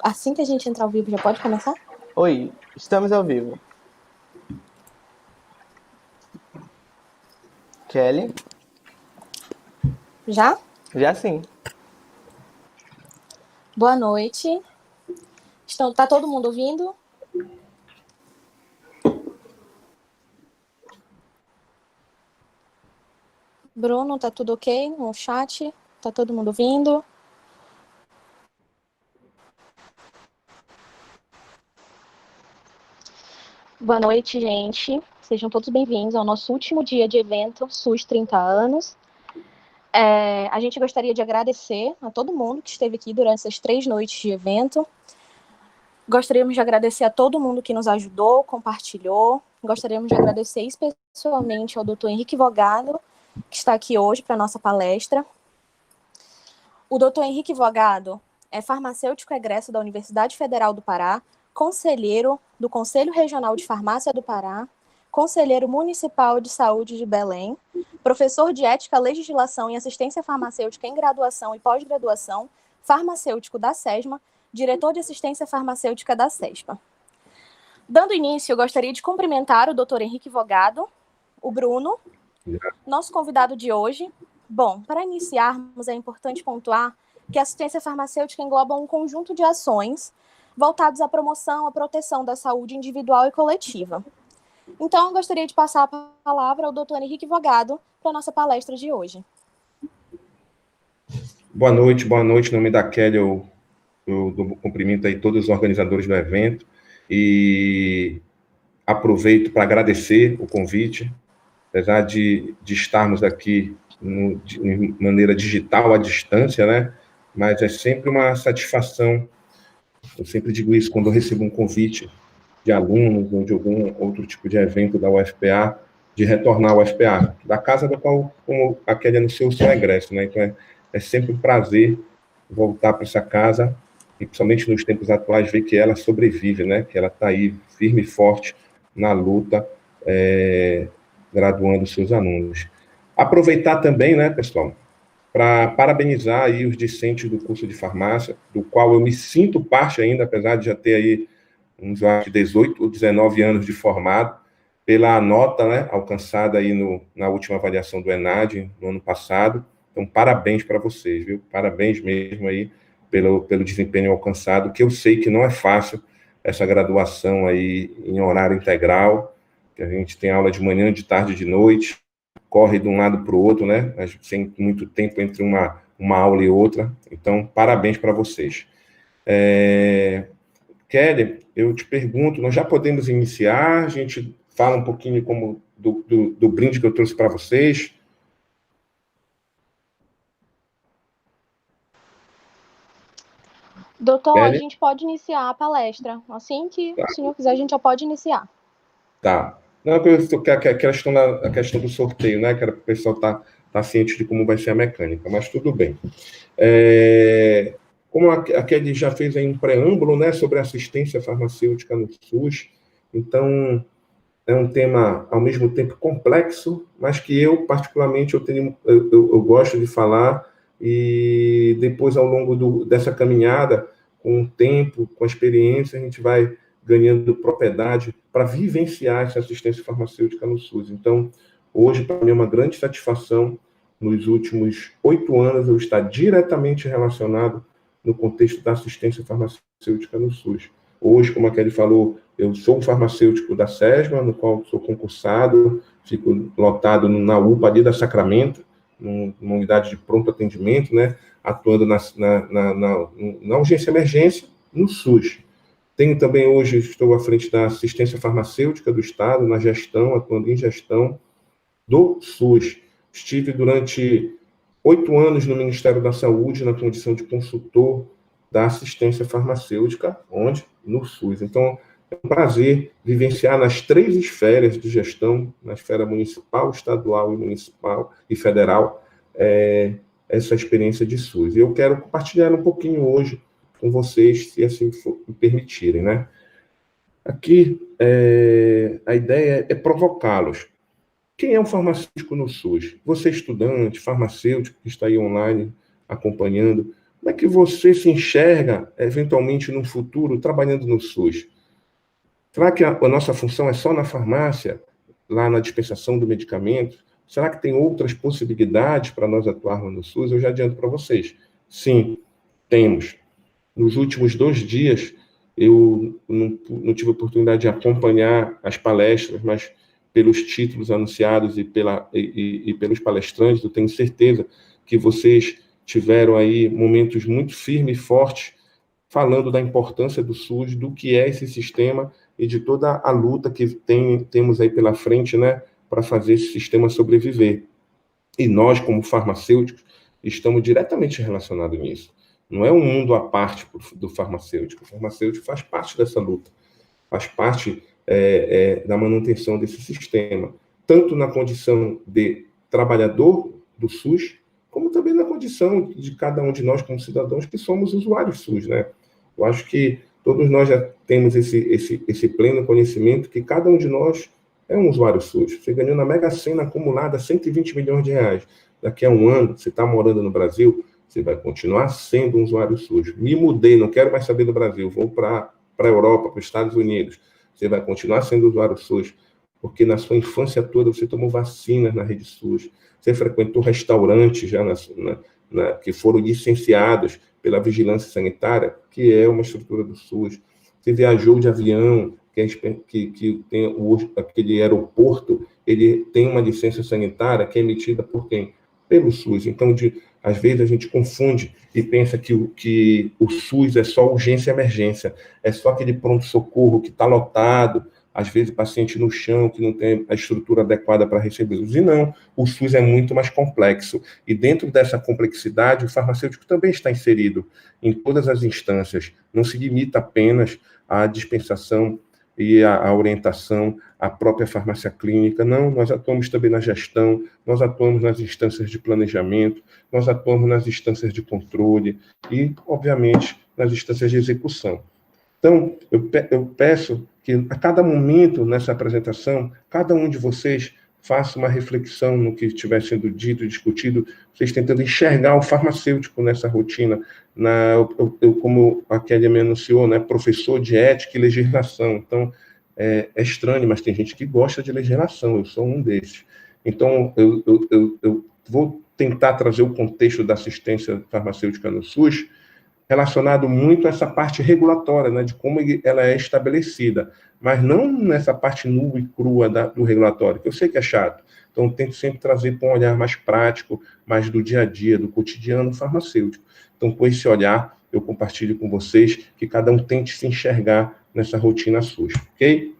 Assim que a gente entrar ao vivo, já pode começar? Oi, estamos ao vivo. Kelly? Já? Já sim. Boa noite. Tá todo mundo ouvindo? Bruno, tá tudo ok no chat? Tá todo mundo ouvindo? Boa noite, gente. Sejam todos bem-vindos ao nosso último dia de evento SUS 30 anos. A gente gostaria de agradecer a todo mundo que esteve aqui durante essas 3 noites de evento. Gostaríamos de agradecer a todo mundo que nos ajudou, compartilhou. Gostaríamos de agradecer especialmente ao Dr. Henrique Vogado, que está aqui hoje para a nossa palestra. O Dr. Henrique Vogado é farmacêutico egresso da Universidade Federal do Pará, conselheiro do Conselho Regional de Farmácia do Pará, conselheiro municipal de saúde de Belém, professor de ética, legislação e assistência farmacêutica em graduação e pós-graduação, farmacêutico da SESMA, diretor de assistência farmacêutica da CESPA. Dando início, eu gostaria de cumprimentar o Dr. Henrique Vogado, o Bruno, nosso convidado de hoje. Bom, para iniciarmos, é importante pontuar que a assistência farmacêutica engloba um conjunto de ações voltados à promoção, à proteção da saúde individual e coletiva. Então, eu gostaria de passar a palavra ao Dr. Henrique Vogado para a nossa palestra de hoje. Boa noite. Em nome da Kelly, eu cumprimento aí todos os organizadores do evento e aproveito para agradecer o convite, apesar de estarmos aqui de maneira digital, à distância, né? Mas é sempre uma satisfação, eu sempre digo isso, quando eu recebo um convite de alunos ou de algum outro tipo de evento da UFPA, de retornar ao UFPA, da casa da qual, como a Kelly anunciou, o seu egresso, né? Então, é sempre um prazer voltar para essa casa, e principalmente nos tempos atuais, ver que ela sobrevive, né? Que ela está aí, firme e forte, na luta, graduando seus alunos. Aproveitar também, né, pessoal, para parabenizar aí os discentes do curso de farmácia, do qual eu me sinto parte ainda, apesar de já ter aí uns 18 ou 19 anos de formado, pela nota, né, alcançada aí na última avaliação do ENAD, no ano passado. Então, parabéns para vocês, viu? Parabéns mesmo aí pelo desempenho alcançado, que eu sei que não é fácil essa graduação aí em horário integral, que a gente tem aula de manhã, de tarde, de noite, corre de um lado para o outro, né? Sem muito tempo entre uma aula e outra. Então, parabéns para vocês. Kelly, eu te pergunto, nós já podemos iniciar? A gente fala um pouquinho como do brinde que eu trouxe para vocês. Doutor, Kelly? A gente pode iniciar a palestra. Assim que o senhor quiser, a gente já pode iniciar. Tá. Não, a questão do sorteio, né? Que era para o pessoal tá ciente de como vai ser a mecânica, mas tudo bem. Como a Kelly já fez aí um preâmbulo, né, sobre assistência farmacêutica no SUS, então é um tema, ao mesmo tempo, complexo, mas que eu, particularmente, eu gosto de falar, e depois, ao longo dessa caminhada, com o tempo, com a experiência, a gente vai ganhando propriedade para vivenciar essa assistência farmacêutica no SUS. Então, hoje, para mim, é uma grande satisfação, nos últimos 8 anos, eu estar diretamente relacionado no contexto da assistência farmacêutica no SUS. Hoje, como a Kelly falou, eu sou um farmacêutico da SESMA, no qual sou concursado, fico lotado na UPA ali da Sacramento, numa unidade de pronto atendimento, né, atuando na urgência e emergência, no SUS. Tenho também hoje, estou à frente da assistência farmacêutica do Estado, na gestão, atuando em gestão do SUS. Estive durante 8 anos no Ministério da Saúde, na condição de consultor da assistência farmacêutica, onde? No SUS. Então, é um prazer vivenciar nas 3 esferas de gestão, na esfera municipal, estadual e federal, essa experiência de SUS. E eu quero compartilhar um pouquinho hoje com vocês, se assim me permitirem, né? Aqui, a ideia é provocá-los. Quem é um farmacêutico no SUS? Você, estudante, farmacêutico, que está aí online acompanhando, Como é que você se enxerga, eventualmente, no futuro, trabalhando no SUS? Será que a nossa função é só na farmácia, lá na dispensação do medicamento? Será que tem outras possibilidades para nós atuarmos no SUS? Eu já adianto para vocês. Sim, temos. Nos últimos 2 dias, eu não tive a oportunidade de acompanhar as palestras, mas pelos títulos anunciados e pelos palestrantes, eu tenho certeza que vocês tiveram aí momentos muito firmes e fortes falando da importância do SUS, do que é esse sistema e de toda a luta que temos aí pela frente, né, para fazer esse sistema sobreviver. E nós, como farmacêuticos, estamos diretamente relacionados nisso. Não é um mundo à parte do farmacêutico. O farmacêutico faz parte dessa luta, faz parte da manutenção desse sistema, tanto na condição de trabalhador do SUS, como também na condição de cada um de nós, como cidadãos, que somos usuários SUS, né? Eu acho que todos nós já temos esse pleno conhecimento que cada um de nós é um usuário SUS. Você ganhou na Mega Sena acumulada 120 milhões de reais. Daqui a um ano, você está morando no Brasil, você vai continuar sendo um usuário SUS. Me mudei, não quero mais saber do Brasil, vou para a Europa, para os Estados Unidos. Você vai continuar sendo usuário SUS, porque na sua infância toda você tomou vacinas na rede SUS, você frequentou restaurantes já que foram licenciados pela vigilância sanitária, que é uma estrutura do SUS. Você viajou de avião, que tem aquele aeroporto, ele tem uma licença sanitária que é emitida por quem? Pelo SUS. Então, às vezes a gente confunde e pensa que o SUS é só urgência e emergência, é só aquele pronto-socorro que está lotado, às vezes paciente no chão, que não tem a estrutura adequada para recebê-los. E não, o SUS é muito mais complexo. E dentro dessa complexidade, o farmacêutico também está inserido em todas as instâncias. Não se limita apenas à dispensação e à orientação, à própria farmácia clínica. Não, nós atuamos também na gestão, nós atuamos nas instâncias de planejamento, nós atuamos nas instâncias de controle e, obviamente, nas instâncias de execução. Então, eu peço que a cada momento nessa apresentação, cada um de vocês faça uma reflexão no que estiver sendo dito e discutido, vocês tentando enxergar o farmacêutico nessa rotina. Como a Kelly me anunciou, né, professor de ética e legislação. Então, é estranho, mas tem gente que gosta de legislação, eu sou um desses. Então, eu vou tentar trazer o contexto da assistência farmacêutica no SUS, relacionado muito a essa parte regulatória, né, de como ela é estabelecida, mas não nessa parte nua e crua do regulatório, que eu sei que é chato. Então, eu tento sempre trazer para um olhar mais prático, mais do dia a dia, do cotidiano farmacêutico. Então, com esse olhar, eu compartilho com vocês que cada um tente se enxergar nessa rotina SUS, ok?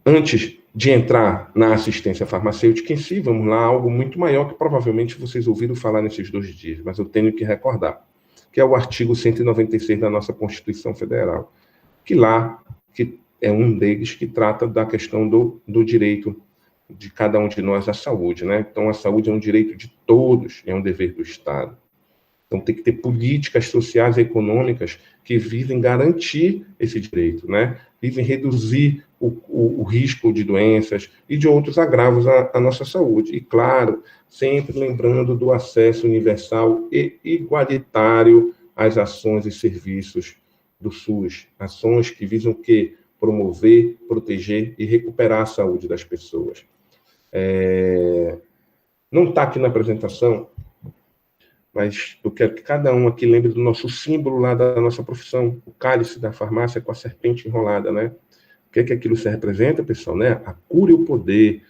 Antes de entrar na assistência farmacêutica em si, vamos lá, algo muito maior que provavelmente vocês ouviram falar nesses 2 dias, mas eu tenho que recordar, que é o artigo 196 da nossa Constituição Federal, que é um deles que trata da questão do direito de cada um de nós à saúde, né? Então, a saúde é um direito de todos, é um dever do Estado. Então, tem que ter políticas sociais e econômicas que visem garantir esse direito, né? Visem reduzir o risco de doenças e de outros agravos à nossa saúde. E, claro, sempre lembrando do acesso universal e igualitário às ações e serviços do SUS. Ações que visam o quê? Promover, proteger e recuperar a saúde das pessoas. Não está aqui na apresentação, mas eu quero que cada um aqui lembre do nosso símbolo lá da nossa profissão, o cálice da farmácia com a serpente enrolada, né? O que é que aquilo se representa, pessoal, né? A cura e o poder.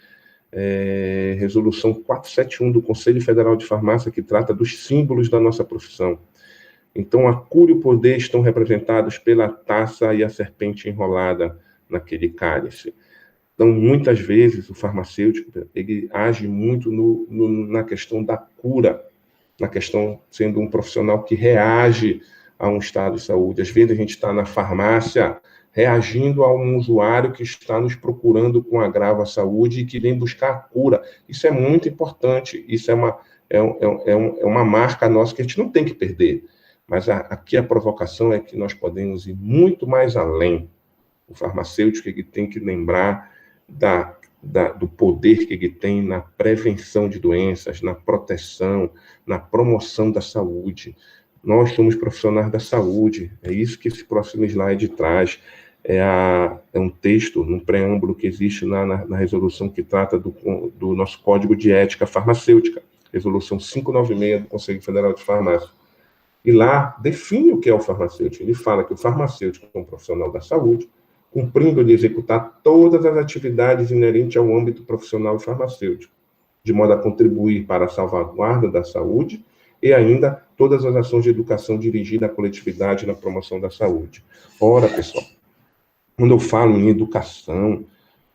Resolução 471 do Conselho Federal de Farmácia, que trata dos símbolos da nossa profissão. Então, a cura e o poder estão representados pela taça e a serpente enrolada naquele cálice. Então, muitas vezes, o farmacêutico ele age muito na questão da cura, na questão sendo um profissional que reage a um estado de saúde. Às vezes, a gente está na farmácia reagindo a um usuário que está nos procurando com agravo à saúde e que vem buscar a cura. Isso é muito importante, isso é uma marca nossa que a gente não tem que perder. Mas aqui a provocação é que nós podemos ir muito mais além. O farmacêutico ele tem que lembrar do poder que ele tem na prevenção de doenças, na proteção, na promoção da saúde. Nós somos profissionais da saúde, é isso que esse próximo slide traz. É um texto, um preâmbulo que existe na resolução que trata do nosso Código de Ética Farmacêutica, resolução 596 do Conselho Federal de Farmácia. E lá define o que é o farmacêutico. Ele fala que o farmacêutico é um profissional da saúde, cumprindo de executar todas as atividades inerentes ao âmbito profissional e farmacêutico, de modo a contribuir para a salvaguarda da saúde e ainda todas as ações de educação dirigidas à coletividade na promoção da saúde. Ora, pessoal, quando eu falo em educação,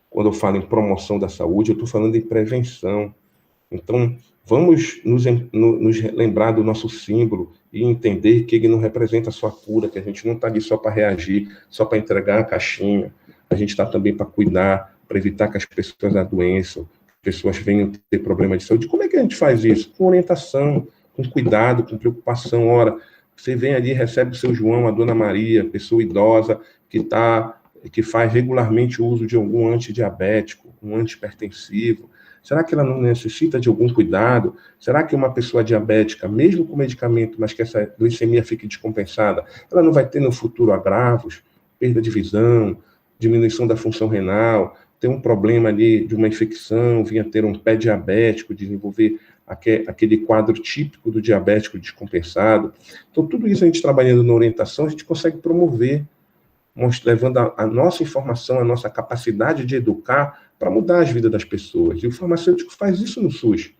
quando eu falo em promoção da saúde, eu estou falando em prevenção. Então, vamos nos lembrar do nosso símbolo e entender que ele não representa só a cura, que a gente não está ali só para reagir, só para entregar a caixinha. A gente está também para cuidar, para evitar que as pessoas adoeçam, que as pessoas venham ter problema de saúde. Como é que a gente faz isso? Com orientação, com cuidado, com preocupação. Ora, você vem ali, recebe o seu João, a Dona Maria, pessoa idosa, que faz regularmente uso de algum antidiabético, um antihipertensivo. Será que ela não necessita de algum cuidado? Será que uma pessoa diabética, mesmo com medicamento, mas que essa glicemia fique descompensada, ela não vai ter no futuro agravos, perda de visão, diminuição da função renal, ter um problema ali de uma infecção, vir a ter um pé diabético, desenvolver aquele quadro típico do diabético descompensado? Então, tudo isso a gente trabalhando na orientação, a gente consegue promover, levando a nossa informação, a nossa capacidade de educar para mudar as vidas das pessoas. E o farmacêutico faz isso no SUS.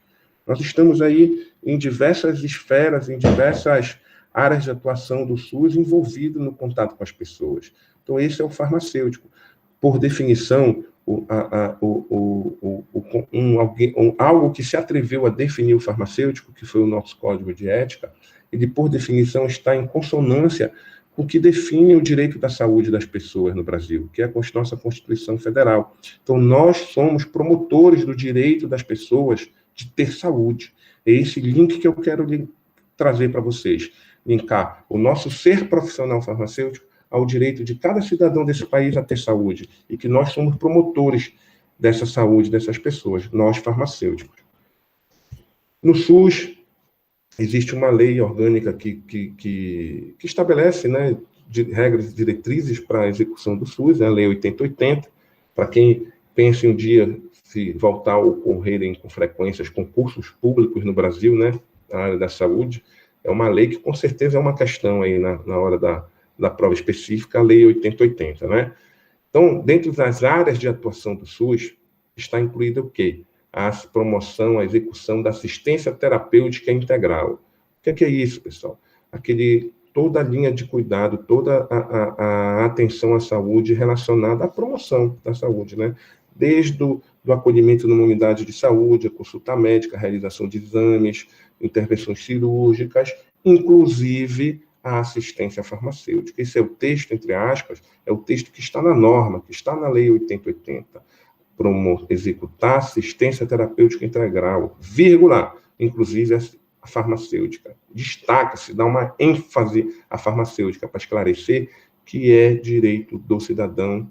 Nós estamos aí em diversas esferas, em diversas áreas de atuação do SUS, envolvido no contato com as pessoas. Então, esse é o farmacêutico. Por definição, algo que se atreveu a definir o farmacêutico, que foi o nosso Código de Ética, ele, por definição, está em consonância o que define o direito da saúde das pessoas no Brasil, que é a nossa Constituição Federal. Então, nós somos promotores do direito das pessoas de ter saúde. É esse link que eu quero trazer para vocês. Linkar o nosso ser profissional farmacêutico ao direito de cada cidadão desse país a ter saúde. E que nós somos promotores dessa saúde dessas pessoas, nós farmacêuticos. No SUS, existe uma lei orgânica que estabelece, né, regras e diretrizes para a execução do SUS, a Lei 8080. Para quem pensa em um dia se voltar a ocorrerem com frequência concursos públicos no Brasil, né, na área da saúde, é uma lei que com certeza é uma questão aí na hora da prova específica, a Lei 8080, né? Então, dentro das áreas de atuação do SUS, está incluído o quê? A promoção, a execução da assistência terapêutica integral. O que é isso, pessoal? Toda a linha de cuidado, toda a atenção à saúde relacionada à promoção da saúde, né? Desde do acolhimento numa unidade de saúde, a consulta médica, a realização de exames, intervenções cirúrgicas, inclusive a assistência farmacêutica. Esse é o texto, entre aspas, é o texto que está na norma, que está na Lei 8080. Executar assistência terapêutica integral, vírgula, inclusive a farmacêutica. Destaca-se, dá uma ênfase à farmacêutica para esclarecer que é direito do cidadão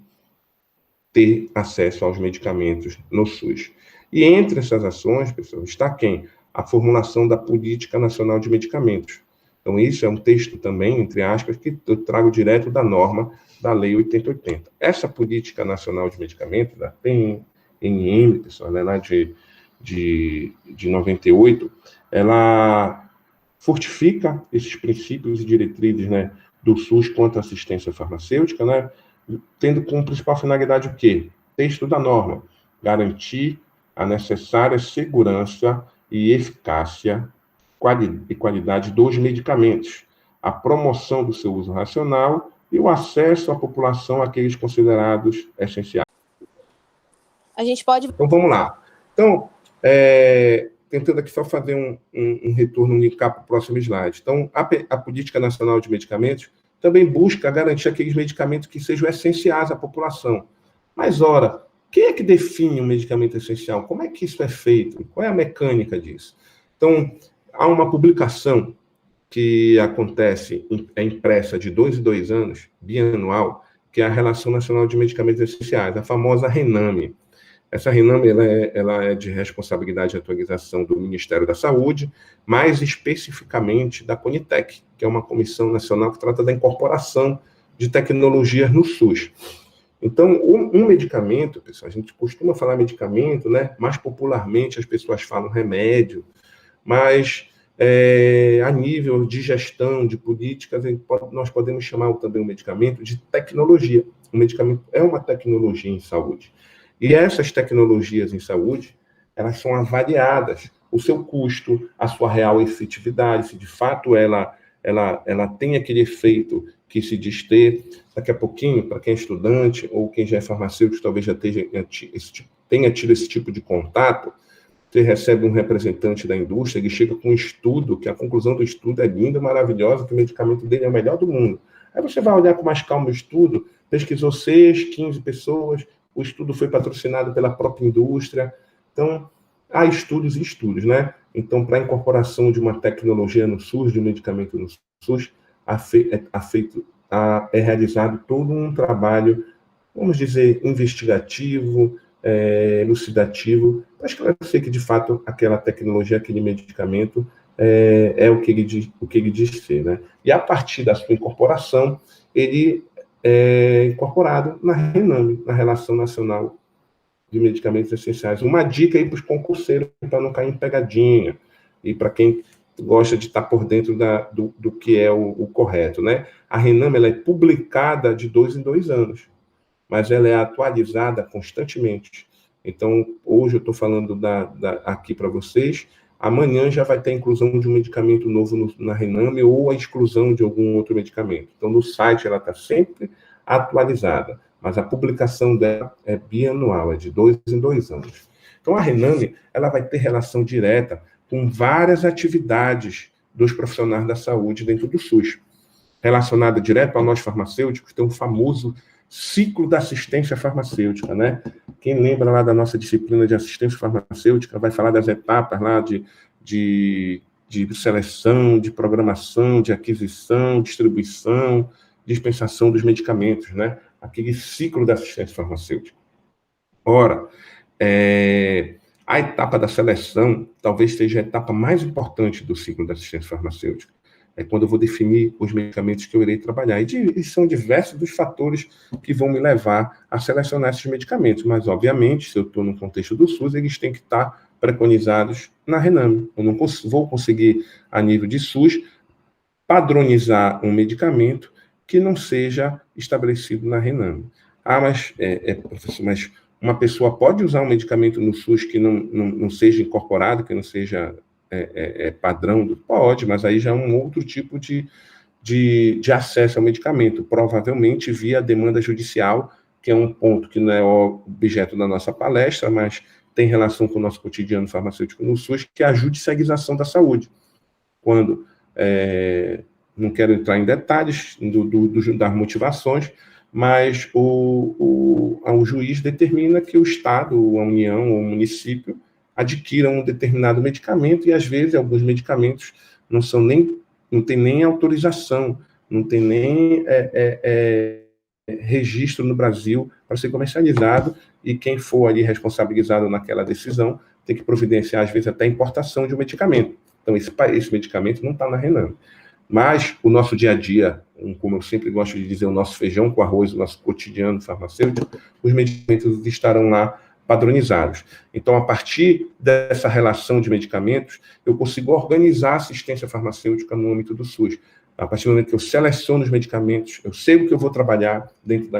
ter acesso aos medicamentos no SUS. E entre essas ações, pessoal, está quem? A formulação da Política Nacional de Medicamentos. Então, isso é um texto também, entre aspas, que eu trago direto da norma da Lei 8080. Essa Política Nacional de Medicamentos, da PNM, pessoal, ela é lá de 98, ela fortifica esses princípios e diretrizes, né, do SUS quanto à assistência farmacêutica, né, tendo como principal finalidade o quê? Texto da norma: garantir a necessária segurança e eficácia e qualidade dos medicamentos, a promoção do seu uso racional e o acesso à população àqueles considerados essenciais. A gente pode... Então, vamos lá. Então, tentando aqui só fazer um retorno, linkar para o próximo slide. Então, a Política Nacional de Medicamentos também busca garantir aqueles medicamentos que sejam essenciais à população. Mas, ora, quem é que define um medicamento essencial? Como é que isso é feito? Qual é a mecânica disso? Então, há uma publicação que acontece, é impressa de 2 em 2 anos, bianual, que é a Relação Nacional de Medicamentos Essenciais, a famosa RENAME. Essa RENAME ela é de responsabilidade e atualização do Ministério da Saúde, mais especificamente da CONITEC, que é uma comissão nacional que trata da incorporação de tecnologias no SUS. Então, um medicamento, pessoal, a gente costuma falar medicamento, né? Mais popularmente as pessoas falam remédio, mas a nível de gestão, de políticas, nós podemos chamar também o medicamento de tecnologia. O medicamento é uma tecnologia em saúde. E essas tecnologias em saúde, elas são avaliadas, o seu custo, a sua real efetividade, se de fato ela tem aquele efeito que se diz ter. Daqui a pouquinho, para quem é estudante ou quem já é farmacêutico, talvez já tenha tido esse tipo de contato, você recebe um representante da indústria, ele chega com um estudo, que a conclusão do estudo é linda, maravilhosa, que o medicamento dele é o melhor do mundo. Aí você vai olhar com mais calma o estudo, pesquisou 6, 15 pessoas, o estudo foi patrocinado pela própria indústria. Então, há estudos e estudos, né? Então, para a incorporação de uma tecnologia no SUS, de um medicamento no SUS, é realizado todo um trabalho, vamos dizer, investigativo, elucidativo, para esclarecer que, de fato, aquela tecnologia, aquele medicamento é o que ele diz ser, né? E, a partir da sua incorporação, ele é incorporado na RENAME, na Relação Nacional de Medicamentos Essenciais. Uma dica aí para os concurseiros, para não cair em pegadinha, e para quem gosta de estar por dentro do que é o correto, né? A RENAME ela é publicada de 2 em 2 anos, mas ela é atualizada constantemente. Então, hoje eu estou falando aqui para vocês, amanhã já vai ter a inclusão de um medicamento novo na RENAME ou a exclusão de algum outro medicamento. Então, no site ela está sempre atualizada, mas a publicação dela é bianual, é de 2 em 2 anos. Então, a RENAME ela vai ter relação direta com várias atividades dos profissionais da saúde dentro do SUS. Relacionada direto a nós farmacêuticos, tem um famoso ciclo da assistência farmacêutica, né? Quem lembra lá da nossa disciplina de assistência farmacêutica vai falar das etapas lá de seleção, de programação, de aquisição, distribuição, dispensação dos medicamentos, né? Aquele ciclo da assistência farmacêutica. Ora, a etapa da seleção talvez seja a etapa mais importante do ciclo da assistência farmacêutica. É quando eu vou definir os medicamentos que eu irei trabalhar. E são diversos os fatores que vão me levar a selecionar esses medicamentos. Mas, obviamente, se eu estou no contexto do SUS, eles têm que estar preconizados na RENAME. Eu não vou conseguir, a nível de SUS, padronizar um medicamento que não seja estabelecido na RENAME. Professor, mas uma pessoa pode usar um medicamento no SUS que não seja incorporado, que não seja padrão? Pode, mas aí já é um outro tipo de acesso ao medicamento, provavelmente via demanda judicial, que é um ponto que não é o objeto da nossa palestra, mas tem relação com o nosso cotidiano farmacêutico no SUS, que é a judicialização da saúde. Quando, não quero entrar em detalhes das motivações, mas o juiz determina que o Estado, a União ou o município adquiram um determinado medicamento, e às vezes alguns medicamentos não tem nem autorização, não tem nem registro no Brasil para ser comercializado, e quem for ali responsabilizado naquela decisão tem que providenciar, às vezes, até a importação de um medicamento. Então, esse medicamento não está na RENAME. Mas o nosso dia a dia, como eu sempre gosto de dizer, o nosso feijão com arroz, o nosso cotidiano farmacêutico, os medicamentos estarão lá padronizados. Então, a partir dessa relação de medicamentos, eu consigo organizar a assistência farmacêutica no âmbito do SUS. A partir do momento que eu seleciono os medicamentos, eu sei o que eu vou trabalhar dentro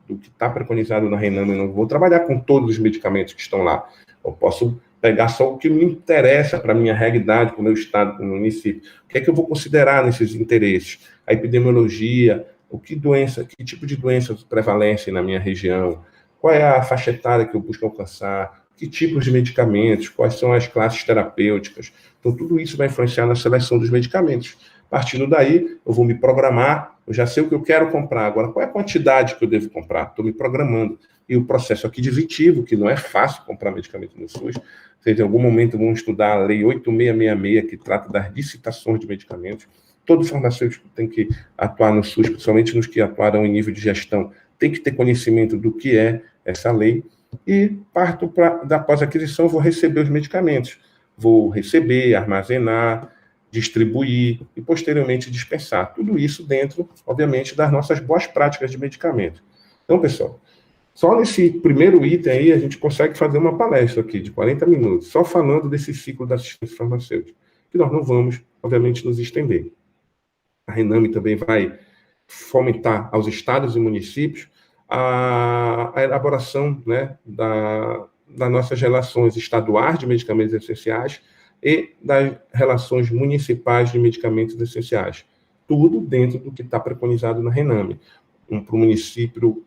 do que está preconizado na RENAME, eu não vou trabalhar com todos os medicamentos que estão lá. Eu posso pegar só o que me interessa para a minha realidade, para o meu estado, para o meu município. O que é que eu vou considerar nesses interesses? A epidemiologia, que tipo de doenças prevalecem na minha região, qual é a faixa etária que eu busco alcançar, que tipos de medicamentos, quais são as classes terapêuticas. Então, tudo isso vai influenciar na seleção dos medicamentos. Partindo daí, eu vou me programar, eu já sei o que eu quero comprar. Agora, qual é a quantidade que eu devo comprar? Estou me programando. E o processo aquisitivo, que não é fácil comprar medicamento no SUS. Vocês, em algum momento, vão estudar a Lei 8666, que trata das licitações de medicamentos. Todo farmacêutico tem que atuar no SUS, principalmente nos que atuarão em nível de gestão, tem que ter conhecimento do que é essa lei. e parto da pós-aquisição, vou receber os medicamentos. Vou receber, armazenar, distribuir e, posteriormente, dispensar. Tudo isso dentro, obviamente, das nossas boas práticas de medicamento. Então, pessoal, só nesse primeiro item aí, a gente consegue fazer uma palestra aqui de 40 minutos, só falando desse ciclo da assistência farmacêutica, que nós não vamos, obviamente, nos estender. A Rename também vai fomentar aos estados e municípios a elaboração, né, das nossas relações estaduais de medicamentos essenciais e das relações municipais de medicamentos essenciais. Tudo dentro do que está preconizado na Rename. Para o município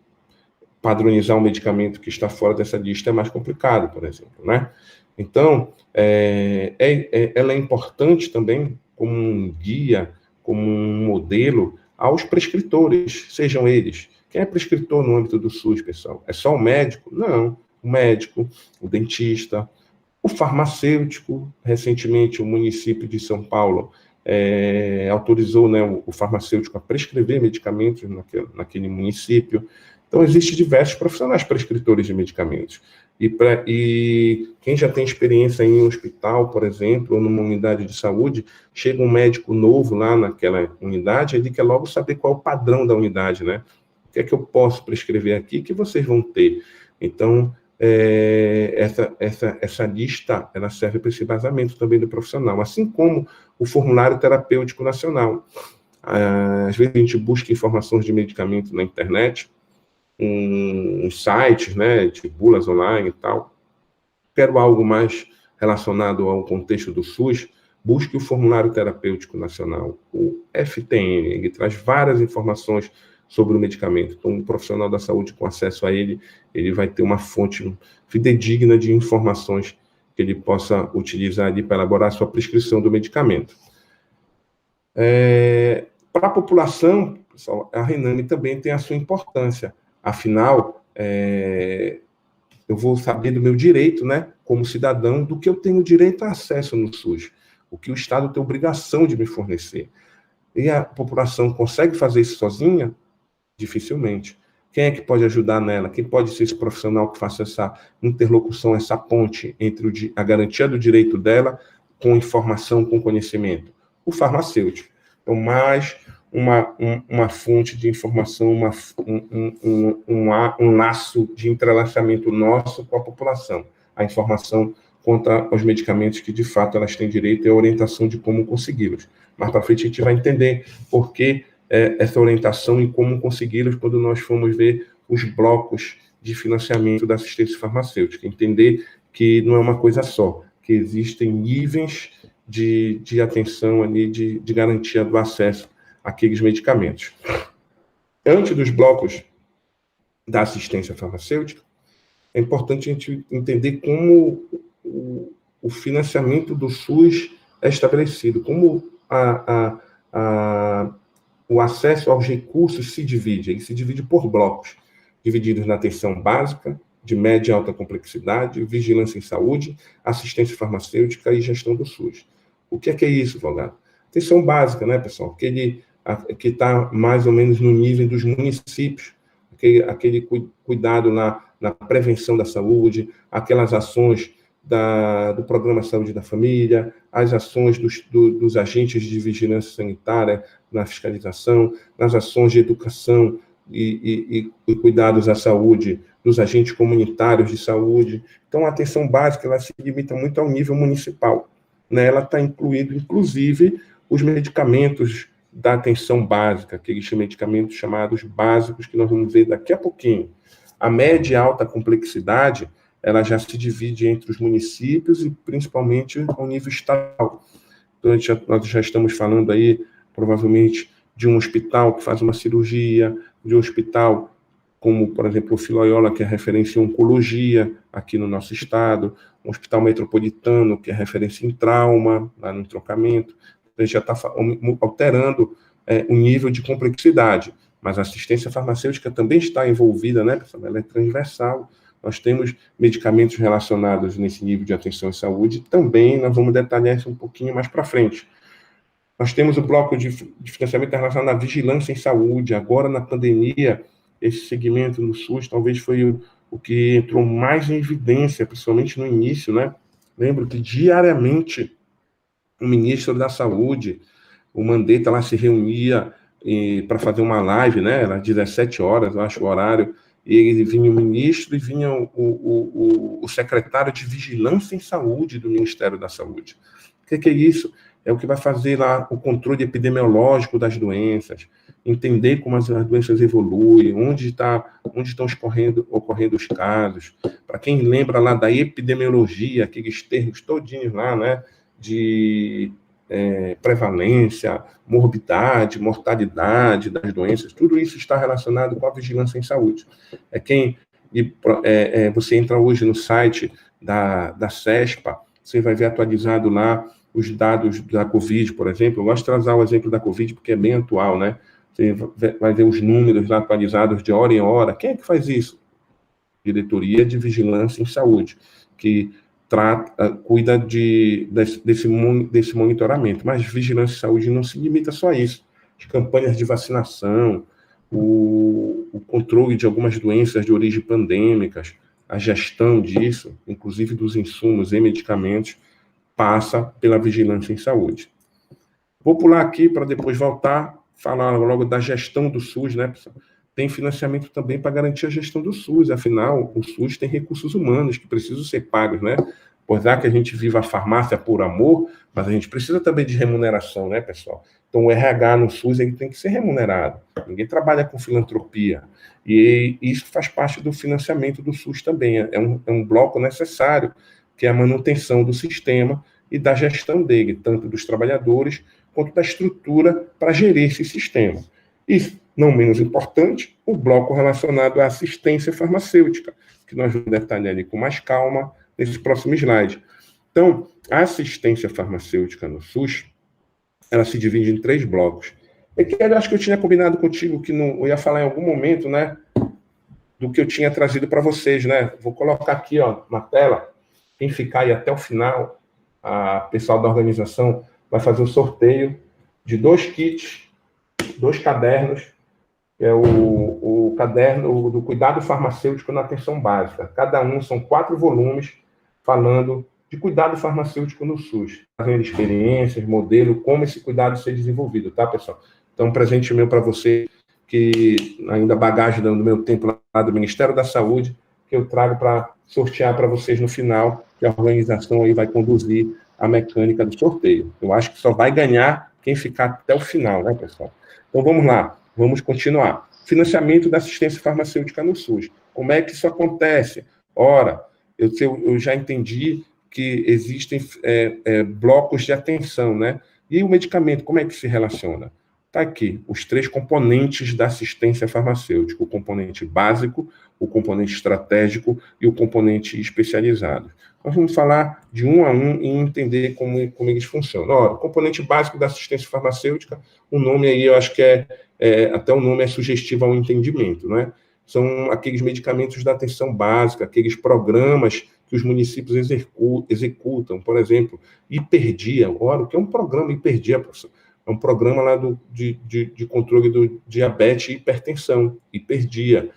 padronizar um medicamento que está fora dessa lista é mais complicado, por exemplo, né? Então, ela é importante também como um guia, como um modelo aos prescritores, sejam eles. Quem é prescritor no âmbito do SUS, pessoal? É só o médico? Não. O médico, o dentista, o farmacêutico. Recentemente, o município de São Paulo autorizou, né, o farmacêutico a prescrever medicamentos naquele município. Então, existem diversos profissionais prescritores de medicamentos. E quem já tem experiência em um hospital, por exemplo, ou numa unidade de saúde, chega um médico novo lá naquela unidade, ele quer logo saber qual é o padrão da unidade, né? O que é que eu posso prescrever aqui que vocês vão ter? Então, essa lista, ela serve para esse vazamento também do profissional, assim como o formulário terapêutico nacional. Às vezes a gente busca informações de medicamento na internet, em sites, né, de bulas online e tal. Quero algo mais relacionado ao contexto do SUS, busque o Formulário Terapêutico Nacional, o FTN. Ele traz várias informações sobre o medicamento. Então, um profissional da saúde com acesso a ele vai ter uma fonte fidedigna de informações que ele possa utilizar ali para elaborar a sua prescrição do medicamento. Para a população, pessoal, a Rename também tem a sua importância. Afinal, eu vou saber do meu direito, né, como cidadão, do que eu tenho direito a acesso no SUS, o que o Estado tem obrigação de me fornecer. E a população consegue fazer isso sozinha? Dificilmente. Quem é que pode ajudar nela? Quem pode ser esse profissional que faça essa interlocução, essa ponte entre a garantia do direito dela com informação, com conhecimento? O farmacêutico. Então, mais uma fonte de informação, um laço de entrelaçamento nosso com a população. A informação quanto aos medicamentos que, de fato, elas têm direito e a orientação de como consegui-los. Mais para frente, a gente vai entender por que essa orientação e como consegui-los quando nós formos ver os blocos de financiamento da assistência farmacêutica. Entender que não é uma coisa só, que existem níveis de atenção ali, de garantia do acesso àqueles medicamentos. Antes dos blocos da assistência farmacêutica, é importante a gente entender como o financiamento do SUS é estabelecido, como o acesso aos recursos se divide. Ele se divide por blocos, divididos na atenção básica, de média e alta complexidade, vigilância em saúde, assistência farmacêutica e gestão do SUS. O que é isso, advogado? Atenção básica, né, pessoal? Que está mais ou menos no nível dos municípios, aquele cuidado na prevenção da saúde, aquelas ações do Programa Saúde da Família, as ações dos agentes de vigilância sanitária na fiscalização, nas ações de educação e cuidados à saúde dos agentes comunitários de saúde. Então, a atenção básica ela se limita muito ao nível municipal, né? Ela está incluído, inclusive, os medicamentos da atenção básica, aqueles medicamentos chamados básicos, que nós vamos ver daqui a pouquinho. A média e alta complexidade, ela já se divide entre os municípios e, principalmente, ao nível estadual. Então, nós já estamos falando aí, provavelmente, de um hospital que faz uma cirurgia, de um hospital como, por exemplo, o Filoiola, que é referência em oncologia aqui no nosso estado, um hospital metropolitano, que é referência em trauma, lá no entroncamento. A gente já está alterando o nível de complexidade, mas a assistência farmacêutica também está envolvida, né, pessoal? Ela é transversal. Nós temos medicamentos relacionados nesse nível de atenção à saúde, também nós vamos detalhar isso um pouquinho mais para frente. Nós temos o bloco de financiamento relacionado à vigilância em saúde. Agora, na pandemia, esse segmento no SUS talvez foi o que entrou mais em evidência, principalmente no início, né? Lembro que diariamente o ministro da Saúde, o Mandetta, lá se reunia para fazer uma live, né? Era 17 horas, eu acho, o horário, e vinha o ministro e vinha o secretário de Vigilância em Saúde do Ministério da Saúde. O que é isso? É o que vai fazer lá o controle epidemiológico das doenças, entender como as doenças evoluem, onde estão ocorrendo os casos. Para quem lembra lá da epidemiologia, aqueles termos todinhos lá, né, de prevalência, morbidade, mortalidade das doenças, tudo isso está relacionado com a vigilância em saúde. Você entra hoje no site da CESPA, você vai ver atualizado lá os dados da Covid, por exemplo. Eu gosto de trazer o exemplo da Covid porque é bem atual, né? Você vai ver os números lá atualizados de hora em hora. Quem é que faz isso? Diretoria de Vigilância em Saúde, que cuida desse monitoramento. Mas vigilância em saúde não se limita só a isso. As campanhas de vacinação, o controle de algumas doenças de origem pandêmicas, a gestão disso, inclusive dos insumos e medicamentos, passa pela vigilância em saúde. Vou pular aqui para depois voltar, falar logo da gestão do SUS, né, pessoal? Tem financiamento também para garantir a gestão do SUS, afinal, o SUS tem recursos humanos que precisam ser pagos, né? Pois é que a gente vive a farmácia por amor, mas a gente precisa também de remuneração, né, pessoal? Então, o RH no SUS ele tem que ser remunerado. Ninguém trabalha com filantropia. E isso faz parte do financiamento do SUS também. É um bloco necessário, que é a manutenção do sistema e da gestão dele, tanto dos trabalhadores quanto da estrutura para gerir esse sistema. E, não menos importante, o bloco relacionado à assistência farmacêutica, que nós vamos detalhar ali com mais calma nesse próximo slide. Então, a assistência farmacêutica no SUS, ela se divide em 3 blocos. Eu acho que eu tinha combinado contigo que eu ia falar em algum momento, né, do que eu tinha trazido para vocês, né? Vou colocar aqui, ó, na tela. Quem ficar aí até o final, a pessoal da organização vai fazer o sorteio de 2 kits, 2 cadernos, que é o caderno do cuidado farmacêutico na atenção básica. Cada um são 4 volumes falando de cuidado farmacêutico no SUS, fazendo experiências, modelo, como esse cuidado ser desenvolvido, tá, pessoal? Então, um presente meu para você, que ainda bagagem do meu tempo lá do Ministério da Saúde, que eu trago para sortear para vocês no final, que a organização aí vai conduzir a mecânica do sorteio. Eu acho que só vai ganhar quem ficar até o final, né, pessoal? Então, vamos lá, vamos continuar. Financiamento da assistência farmacêutica no SUS. Como é que isso acontece? Ora, eu já entendi que existem blocos de atenção, né? E o medicamento, como é que se relaciona? Está aqui, os 3 componentes da assistência farmacêutica, o componente básico, o componente estratégico e o componente especializado. Nós vamos falar de um a um e entender como eles funcionam. Ora, o componente básico da assistência farmacêutica, o nome aí eu acho que até o nome é sugestivo ao entendimento, né? São aqueles medicamentos da atenção básica, aqueles programas que os municípios executam, por exemplo, Hiperdia. Ora, o que é um programa Hiperdia, professor? É um programa lá de controle do diabetes e hipertensão, Hiperdia.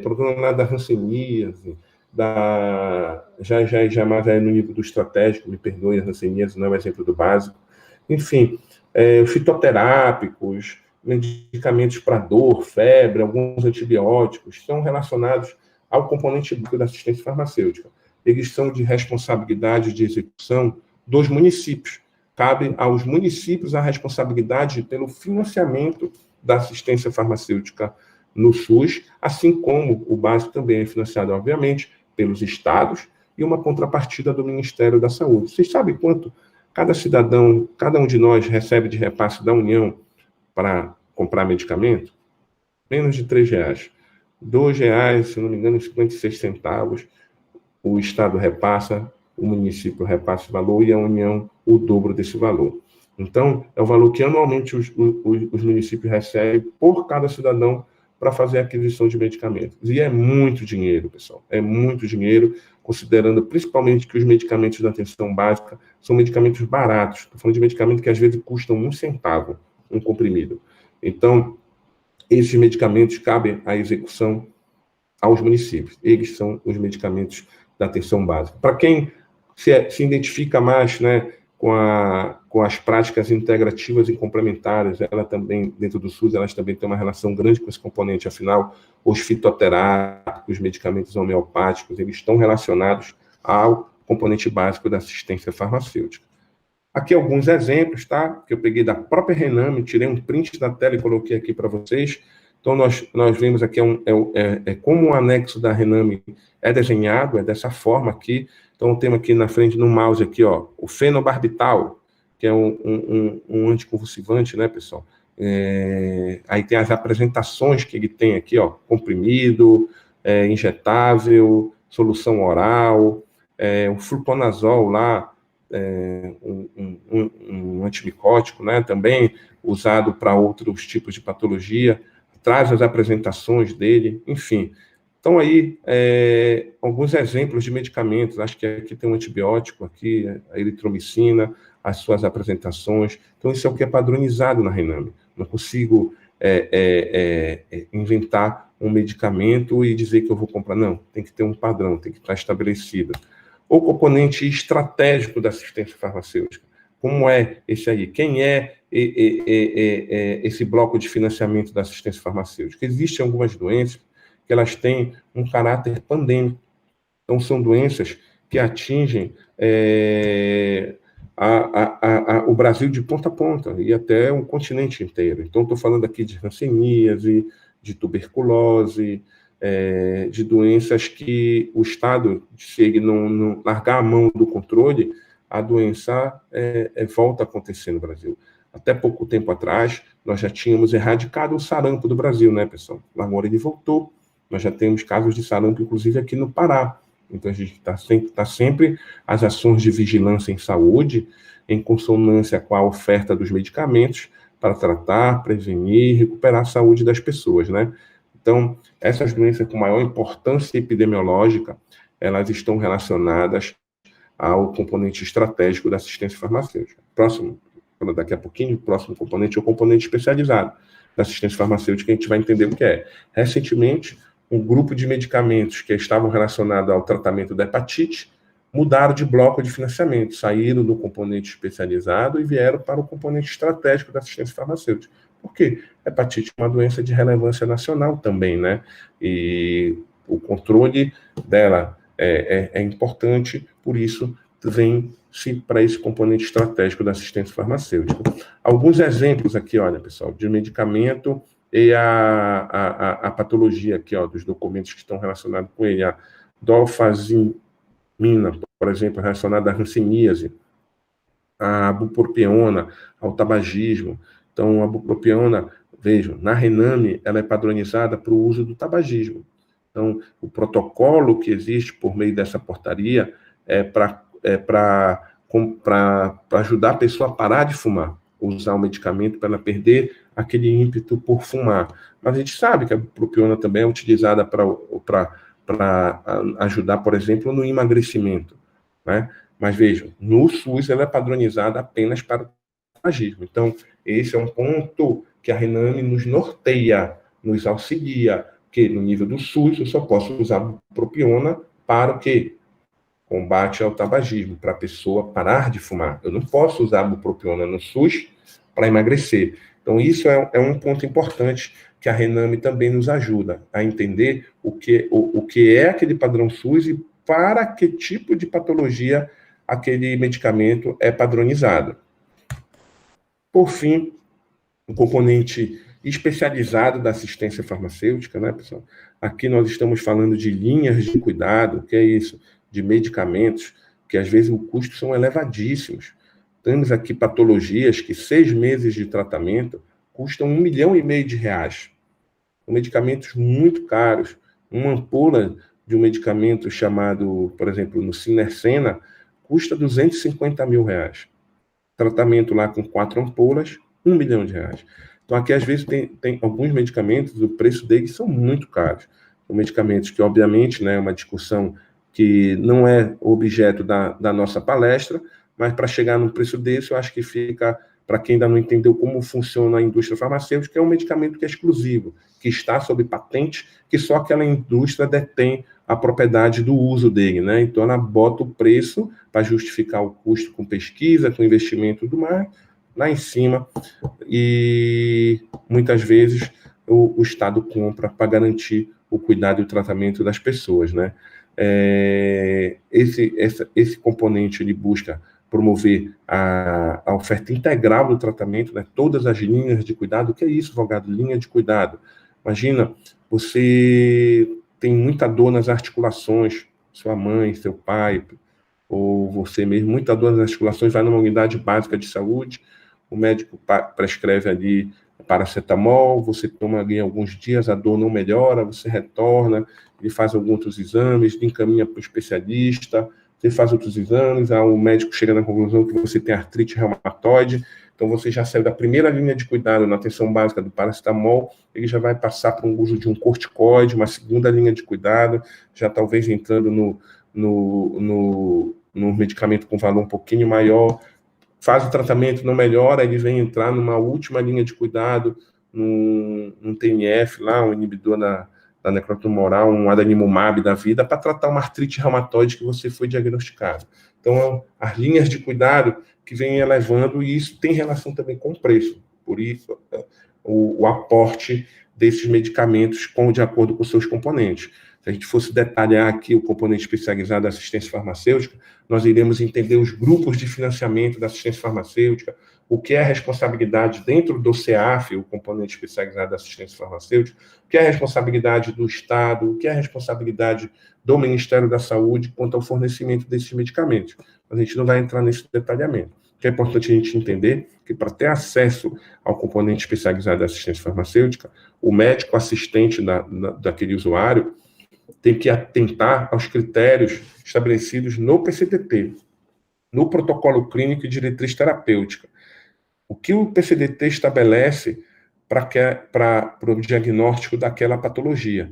Programa lá da hanseníase, já mais no nível do estratégico, me perdoe, a hanseníase não é o exemplo do básico. Enfim, fitoterápicos, medicamentos para dor, febre, alguns antibióticos, são relacionados ao componente básico da assistência farmacêutica. Eles são de responsabilidade de execução dos municípios. Cabe aos municípios a responsabilidade pelo financiamento da assistência farmacêutica no SUS, assim como o básico também é financiado, obviamente, pelos estados e uma contrapartida do Ministério da Saúde. Vocês sabem quanto cada cidadão, cada um de nós recebe de repasse da União para comprar medicamento? Menos de R$3. R$2, se não me engano, 56 centavos. O Estado repassa, o município repassa esse valor e a União o dobro desse valor. Então, é o valor que anualmente os municípios recebem por cada cidadão para fazer a aquisição de medicamentos. E é muito dinheiro, pessoal. É muito dinheiro, considerando principalmente que os medicamentos da atenção básica são medicamentos baratos. Estou falando de medicamentos que às vezes custam 1 centavo, um comprimido. Então, esses medicamentos cabem à execução aos municípios. Eles são os medicamentos da atenção básica. Para quem se identifica mais, né, com as práticas integrativas e complementares, ela também, dentro do SUS, elas também têm uma relação grande com esse componente, afinal, os fitoterápicos, os medicamentos homeopáticos, eles estão relacionados ao componente básico da assistência farmacêutica. Aqui alguns exemplos, tá? Que eu peguei da própria Rename, tirei um print da tela e coloquei aqui para vocês. Então, nós vemos aqui como o anexo da Rename é desenhado, é dessa forma aqui. Então, temos aqui na frente, no mouse aqui, ó, o fenobarbital, que é um anticonvulsivante, né, pessoal? Aí tem as apresentações que ele tem aqui, ó, comprimido, injetável, solução oral, o fluconazol lá, um antimicótico, né, também usado para outros tipos de patologia, traz as apresentações dele, enfim. Então, aí, alguns exemplos de medicamentos, acho que aqui tem um antibiótico, aqui, a eritromicina, as suas apresentações. Então, isso é o que é padronizado na Rename. Não consigo inventar um medicamento e dizer que eu vou comprar. Não, tem que ter um padrão, tem que estar estabelecido. O componente estratégico da assistência farmacêutica. Como é esse aí? Quem é esse bloco de financiamento da assistência farmacêutica? Existem algumas doenças que elas têm um caráter pandêmico. Então, são doenças que atingem o Brasil de ponta a ponta e até um continente inteiro. Então, estou falando aqui de hanseníase, de tuberculose, de doenças que o Estado, se ele não largar a mão do controle, a doença volta a acontecer no Brasil. Até pouco tempo atrás, nós já tínhamos erradicado o sarampo do Brasil, né, pessoal? Agora ele voltou. Nós já temos casos de sarampo, inclusive, aqui no Pará. Então, a gente está sempre as ações de vigilância em saúde, em consonância com a oferta dos medicamentos, para tratar, prevenir e recuperar a saúde das pessoas, né? Então, essas doenças com maior importância epidemiológica, elas estão relacionadas ao componente estratégico da assistência farmacêutica. Daqui a pouquinho, o próximo componente é o componente especializado da assistência farmacêutica, a gente vai entender o que é. Recentemente, um grupo de medicamentos que estavam relacionados ao tratamento da hepatite mudaram de bloco de financiamento, saíram do componente especializado e vieram para o componente estratégico da assistência farmacêutica. Por quê? Hepatite é uma doença de relevância nacional também, né? E o controle dela é importante, por isso vem-se para esse componente estratégico da assistência farmacêutica. Alguns exemplos aqui, olha, pessoal, de medicamento e a patologia aqui, ó, dos documentos que estão relacionados com ele, a dolfazimina, por exemplo, relacionada à hanseníase, a bupropiona, ao tabagismo. Então, a bupropiona, vejam, na Rename, ela é padronizada para o uso do tabagismo. Então, o protocolo que existe por meio dessa portaria é para ajudar a pessoa a parar de fumar, usar o medicamento para ela perder aquele ímpeto por fumar. Mas a gente sabe que a bupropiona também é utilizada para ajudar, por exemplo, no emagrecimento, né? Mas vejam, no SUS ela é padronizada apenas para o tabagismo. Então, esse é um ponto que a Rename nos norteia, nos auxilia, que no nível do SUS eu só posso usar a bupropiona para o quê? Combate ao tabagismo, para a pessoa parar de fumar. Eu não posso usar a bupropiona no SUS para emagrecer. Então, isso é um ponto importante que a Rename também nos ajuda a entender o que é aquele padrão SUS e para que tipo de patologia aquele medicamento é padronizado. Por fim, o componente especializado da assistência farmacêutica, né, pessoal? Aqui nós estamos falando de linhas de cuidado, o que é isso? De medicamentos, que às vezes o custo são elevadíssimos. Temos aqui patologias que 6 meses de tratamento custam R$1,5 milhão de reais. São medicamentos muito caros. Uma ampola de um medicamento chamado, por exemplo, no Sinersena, custa R$250 mil. Tratamento lá com 4 ampolas, R$1 milhão. Então, aqui, às vezes, tem alguns medicamentos, o preço deles são muito caros. São medicamentos que, obviamente, né, é uma discussão que não é objeto da nossa palestra, mas para chegar num preço desse, eu acho que fica para quem ainda não entendeu como funciona a indústria farmacêutica, é um medicamento que é exclusivo, que está sob patente, que só aquela indústria detém a propriedade do uso dele, né? Então ela bota o preço para justificar o custo com pesquisa, com investimento e tudo mais, lá em cima, e muitas vezes o Estado compra para garantir o cuidado e o tratamento das pessoas, né? Esse componente ele busca promover a oferta integral do tratamento, né? Todas as linhas de cuidado. O que é isso, advogado? Linha de cuidado. Imagina, você tem muita dor nas articulações, sua mãe, seu pai, ou você mesmo, muita dor nas articulações, vai numa unidade básica de saúde, o médico prescreve ali paracetamol, você toma ali alguns dias, a dor não melhora, você retorna, ele faz alguns outros exames, encaminha para o especialista, você faz outros exames, o médico chega na conclusão que você tem artrite reumatoide, então você já saiu da primeira linha de cuidado na atenção básica do paracetamol, ele já vai passar para o uso de um corticoide, uma segunda linha de cuidado, já talvez entrando no medicamento com valor um pouquinho maior, faz o tratamento, não melhora, ele vem entrar numa última linha de cuidado, num TNF lá, um inibidor da necrotumoral, um adalimumab da vida, para tratar uma artrite reumatoide que você foi diagnosticado. Então, as linhas de cuidado que vêm elevando, e isso tem relação também com o preço. Por isso, o aporte desses medicamentos de acordo com os seus componentes. Se a gente fosse detalhar aqui o componente especializado da assistência farmacêutica, nós iremos entender os grupos de financiamento da assistência farmacêutica, o que é a responsabilidade dentro do CEAF, o componente especializado da assistência farmacêutica, o que é a responsabilidade do Estado, o que é a responsabilidade do Ministério da Saúde quanto ao fornecimento desses medicamentos. Mas a gente não vai entrar nesse detalhamento. O que é importante a gente entender que, para ter acesso ao componente especializado da assistência farmacêutica, o médico assistente daquele usuário tem que atentar aos critérios estabelecidos no PCDT, no protocolo clínico e diretriz terapêutica. O que o PCDT estabelece para o diagnóstico daquela patologia.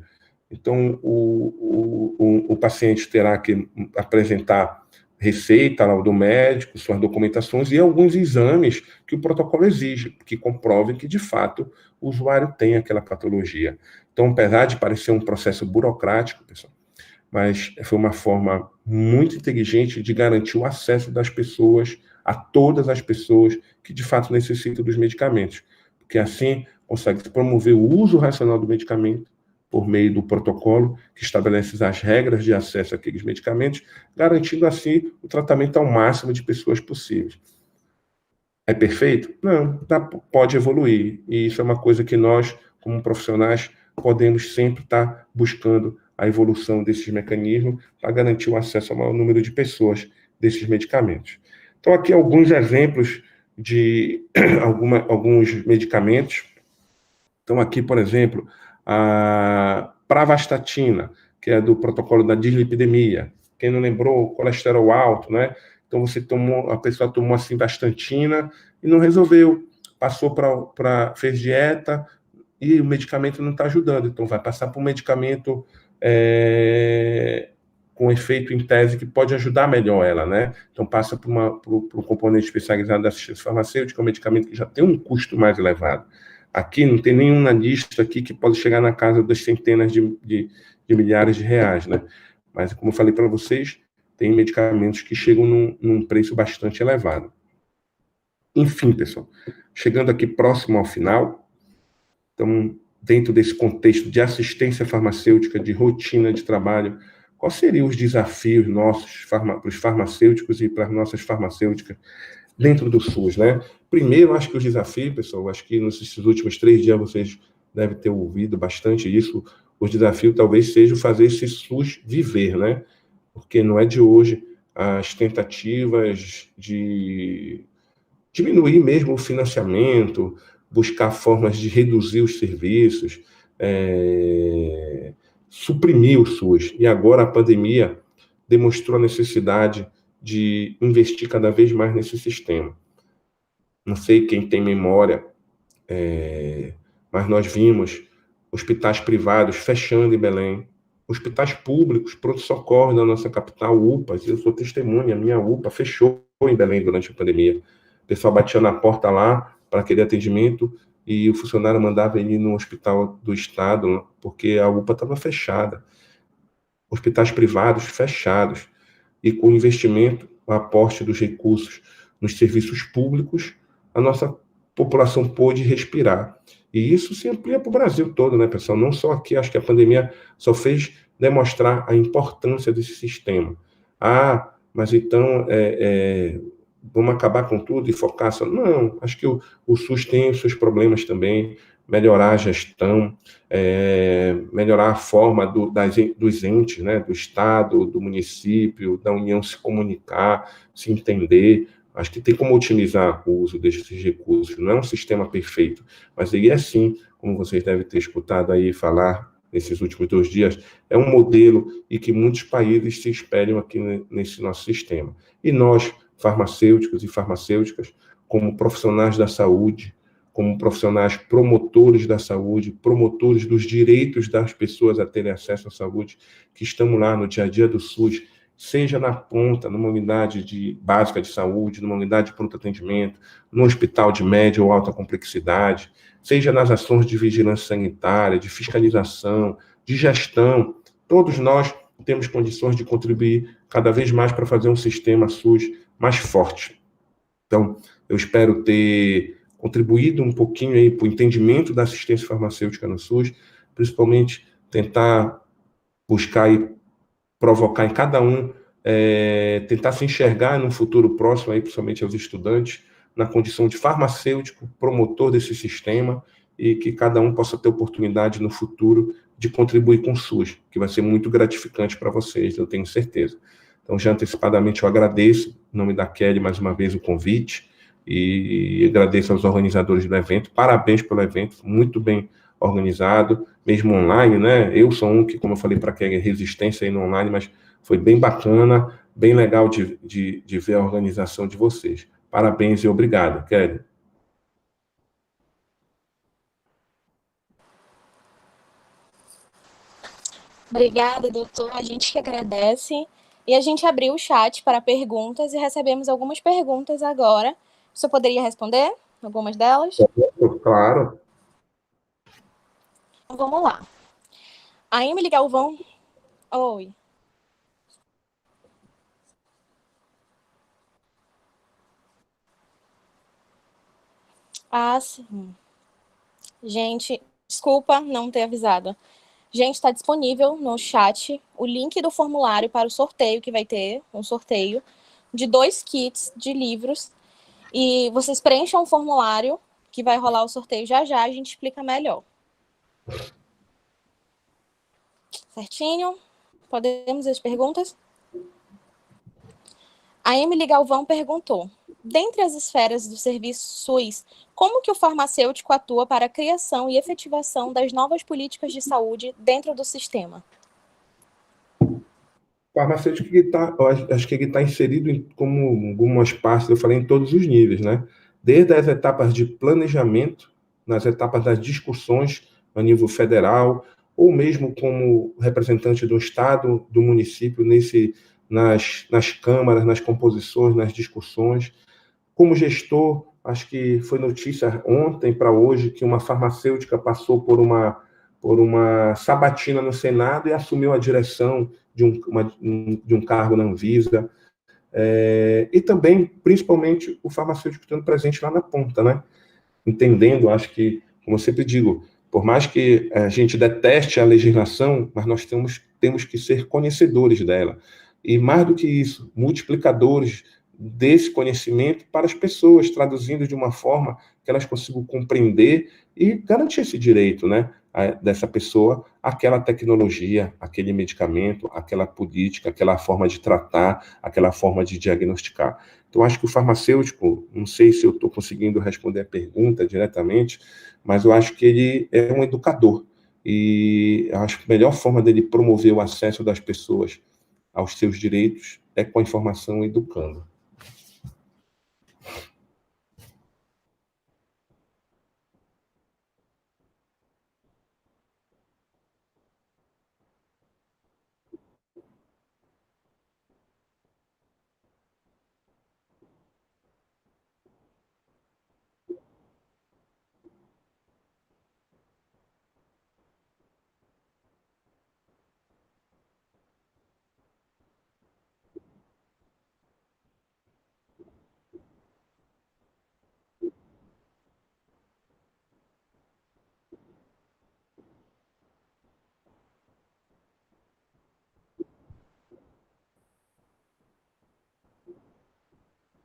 Então, o paciente terá que apresentar receita do médico, suas documentações e alguns exames que o protocolo exige, que comprovem que, de fato, o usuário tem aquela patologia. Então, apesar de parecer um processo burocrático, pessoal, mas foi uma forma muito inteligente de garantir o acesso das pessoas a todas as pessoas que, de fato, necessitam dos medicamentos, porque assim consegue promover o uso racional do medicamento por meio do protocolo que estabelece as regras de acesso àqueles medicamentos, garantindo assim o tratamento ao máximo de pessoas possíveis. É perfeito? Não, pode evoluir, e isso é uma coisa que nós, como profissionais, podemos sempre estar buscando a evolução desses mecanismos para garantir o acesso ao maior número de pessoas desses medicamentos. Então, aqui alguns exemplos de alguns medicamentos. Então, aqui, por exemplo, a pravastatina, que é do protocolo da dislipidemia. Quem não lembrou, colesterol alto, né? Então, a pessoa tomou assim bastantina e não resolveu. Passou fez dieta e o medicamento não está ajudando. Então, vai passar por um medicamento com efeito em tese que pode ajudar melhor ela, né? Então, passa por um componente especializado da assistência farmacêutica, um medicamento que já tem um custo mais elevado. Aqui não tem nenhum na lista aqui que pode chegar na casa das centenas de milhares de reais, né? Mas, como eu falei para vocês, tem medicamentos que chegam num preço bastante elevado. Enfim, pessoal, chegando aqui próximo ao final, então, dentro desse contexto de assistência farmacêutica, de rotina de trabalho, quais seriam os desafios nossos para os farmacêuticos e para as nossas farmacêuticas dentro do SUS, né? Primeiro, acho que o desafio, pessoal, acho que nesses últimos 3 dias vocês devem ter ouvido bastante isso, o desafio talvez seja fazer esse SUS viver, né? Porque não é de hoje as tentativas de diminuir mesmo o financiamento, buscar formas de reduzir os serviços, suprimir o SUS. E agora a pandemia demonstrou a necessidade de investir cada vez mais nesse sistema. Não sei quem tem memória, mas nós vimos hospitais privados fechando em Belém, hospitais públicos, pronto-socorro da nossa capital, UPAs, eu sou testemunha, a minha UPA fechou em Belém durante a pandemia. pessoal batia na porta lá para aquele atendimento e o funcionário mandava ele ir no hospital do estado, porque a UPA estava fechada. Hospitais privados fechados. E com o investimento, o aporte dos recursos nos serviços públicos, a nossa população pôde respirar. E isso se amplia para o Brasil todo, né, pessoal? Não só aqui, acho que a pandemia só fez demonstrar a importância desse sistema. Ah, mas então vamos acabar com tudo e focar só. Não, acho que o SUS tem os seus problemas também, melhorar a gestão, melhorar a forma dos entes, né, do Estado, do município, da União se comunicar, se entender. Acho que tem como otimizar o uso desses recursos. Não é um sistema perfeito, mas ele é sim, como vocês devem ter escutado aí falar nesses últimos 2 dias, é um modelo e que muitos países se espelham aqui nesse nosso sistema. E nós, farmacêuticos e farmacêuticas, como profissionais da saúde, como profissionais promotores da saúde, promotores dos direitos das pessoas a terem acesso à saúde, que estamos lá no dia a dia do SUS, seja na ponta, numa unidade básica de saúde, numa unidade de pronto atendimento, no hospital de média ou alta complexidade, seja nas ações de vigilância sanitária, de fiscalização, de gestão, todos nós temos condições de contribuir cada vez mais para fazer um sistema SUS mais forte. Então, eu espero ter contribuído um pouquinho aí para o entendimento da assistência farmacêutica no SUS, principalmente tentar buscar e provocar em cada um, tentar se enxergar no futuro próximo, aí, principalmente aos estudantes, na condição de farmacêutico, promotor desse sistema, e que cada um possa ter oportunidade no futuro de contribuir com o SUS, que vai ser muito gratificante para vocês, eu tenho certeza. Então, já antecipadamente, eu agradeço, em nome da Kelly, mais uma vez o convite, e agradeço aos organizadores do evento, parabéns pelo evento, muito bem organizado, mesmo online, né? Eu sou um que, como eu falei para a Kelly, resistência aí no online, mas foi bem bacana, bem legal de ver a organização de vocês. Parabéns e obrigado, Kelly. Obrigada, doutor. A gente que agradece. E a gente abriu o chat para perguntas e recebemos algumas perguntas agora. Você poderia responder algumas delas? Claro. Então, vamos lá. A Emily Galvão. Oi. Ah, sim. Gente, desculpa não ter avisado. Gente, está disponível no chat o link do formulário para o sorteio, que vai ter um sorteio de 2 kits de livros. E vocês preencham o formulário, que vai rolar o sorteio já já, a gente explica melhor. Certinho? Podemos as perguntas? A Emily Galvão perguntou: dentre as esferas do serviço SUS, como que o farmacêutico atua para a criação e efetivação das novas políticas de saúde dentro do sistema? O farmacêutico, acho que ele está inserido em como algumas partes, eu falei, em todos os níveis, né? Desde as etapas de planejamento, nas etapas das discussões a nível federal, ou mesmo como representante do Estado, do município, nas câmaras, nas composições, nas discussões. Como gestor, acho que foi notícia ontem para hoje que uma farmacêutica passou por uma sabatina no Senado e assumiu a direção de um cargo na Anvisa. E também, principalmente, o farmacêutico estando presente lá na ponta, né? Entendendo, acho que, como eu sempre digo, por mais que a gente deteste a legislação, mas nós temos que ser conhecedores dela. E mais do que isso, multiplicadores desse conhecimento para as pessoas, traduzindo de uma forma que elas consigam compreender e garantir esse direito, né, dessa pessoa, aquela tecnologia, aquele medicamento, aquela política, aquela forma de tratar, aquela forma de diagnosticar. Então, acho que o farmacêutico, não sei se eu estou conseguindo responder a pergunta diretamente, mas eu acho que ele é um educador. E eu acho que a melhor forma dele promover o acesso das pessoas aos seus direitos é com a informação educando.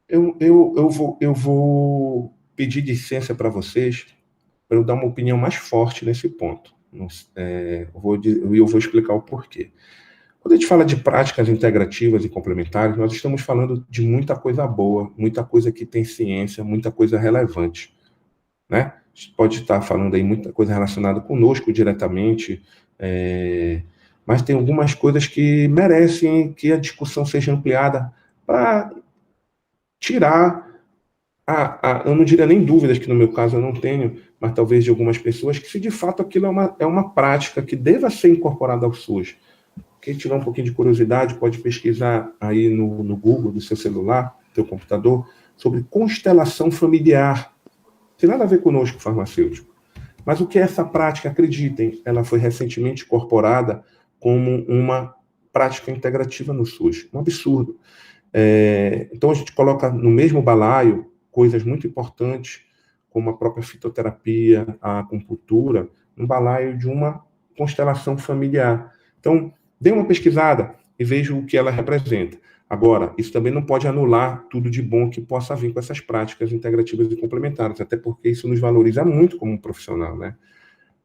Eu vou pedir licença para vocês para eu dar uma opinião mais forte nesse ponto. Eu vou explicar o porquê. Quando a gente fala de práticas integrativas e complementares, nós estamos falando de muita coisa boa, muita coisa que tem ciência, muita coisa relevante, né? A gente pode estar falando aí muita coisa relacionada conosco diretamente, mas tem algumas coisas que merecem que a discussão seja ampliada para tirar eu não diria nem dúvidas, que no meu caso eu não tenho, mas talvez de algumas pessoas, que se de fato aquilo é uma prática que deva ser incorporada ao SUS. Quem tiver um pouquinho de curiosidade pode pesquisar aí no Google, do seu celular, do seu computador, sobre constelação familiar. Não tem nada a ver conosco, farmacêutico. Mas o que é essa prática? Acreditem, ela foi recentemente incorporada como uma prática integrativa no SUS. Um absurdo. Então a gente coloca no mesmo balaio coisas muito importantes, como a própria fitoterapia, a acupuntura, no balaio de uma constelação familiar. Então, dê uma pesquisada e veja o que ela representa. Agora, isso também não pode anular tudo de bom que possa vir com essas práticas integrativas e complementares, até porque isso nos valoriza muito como profissional, né?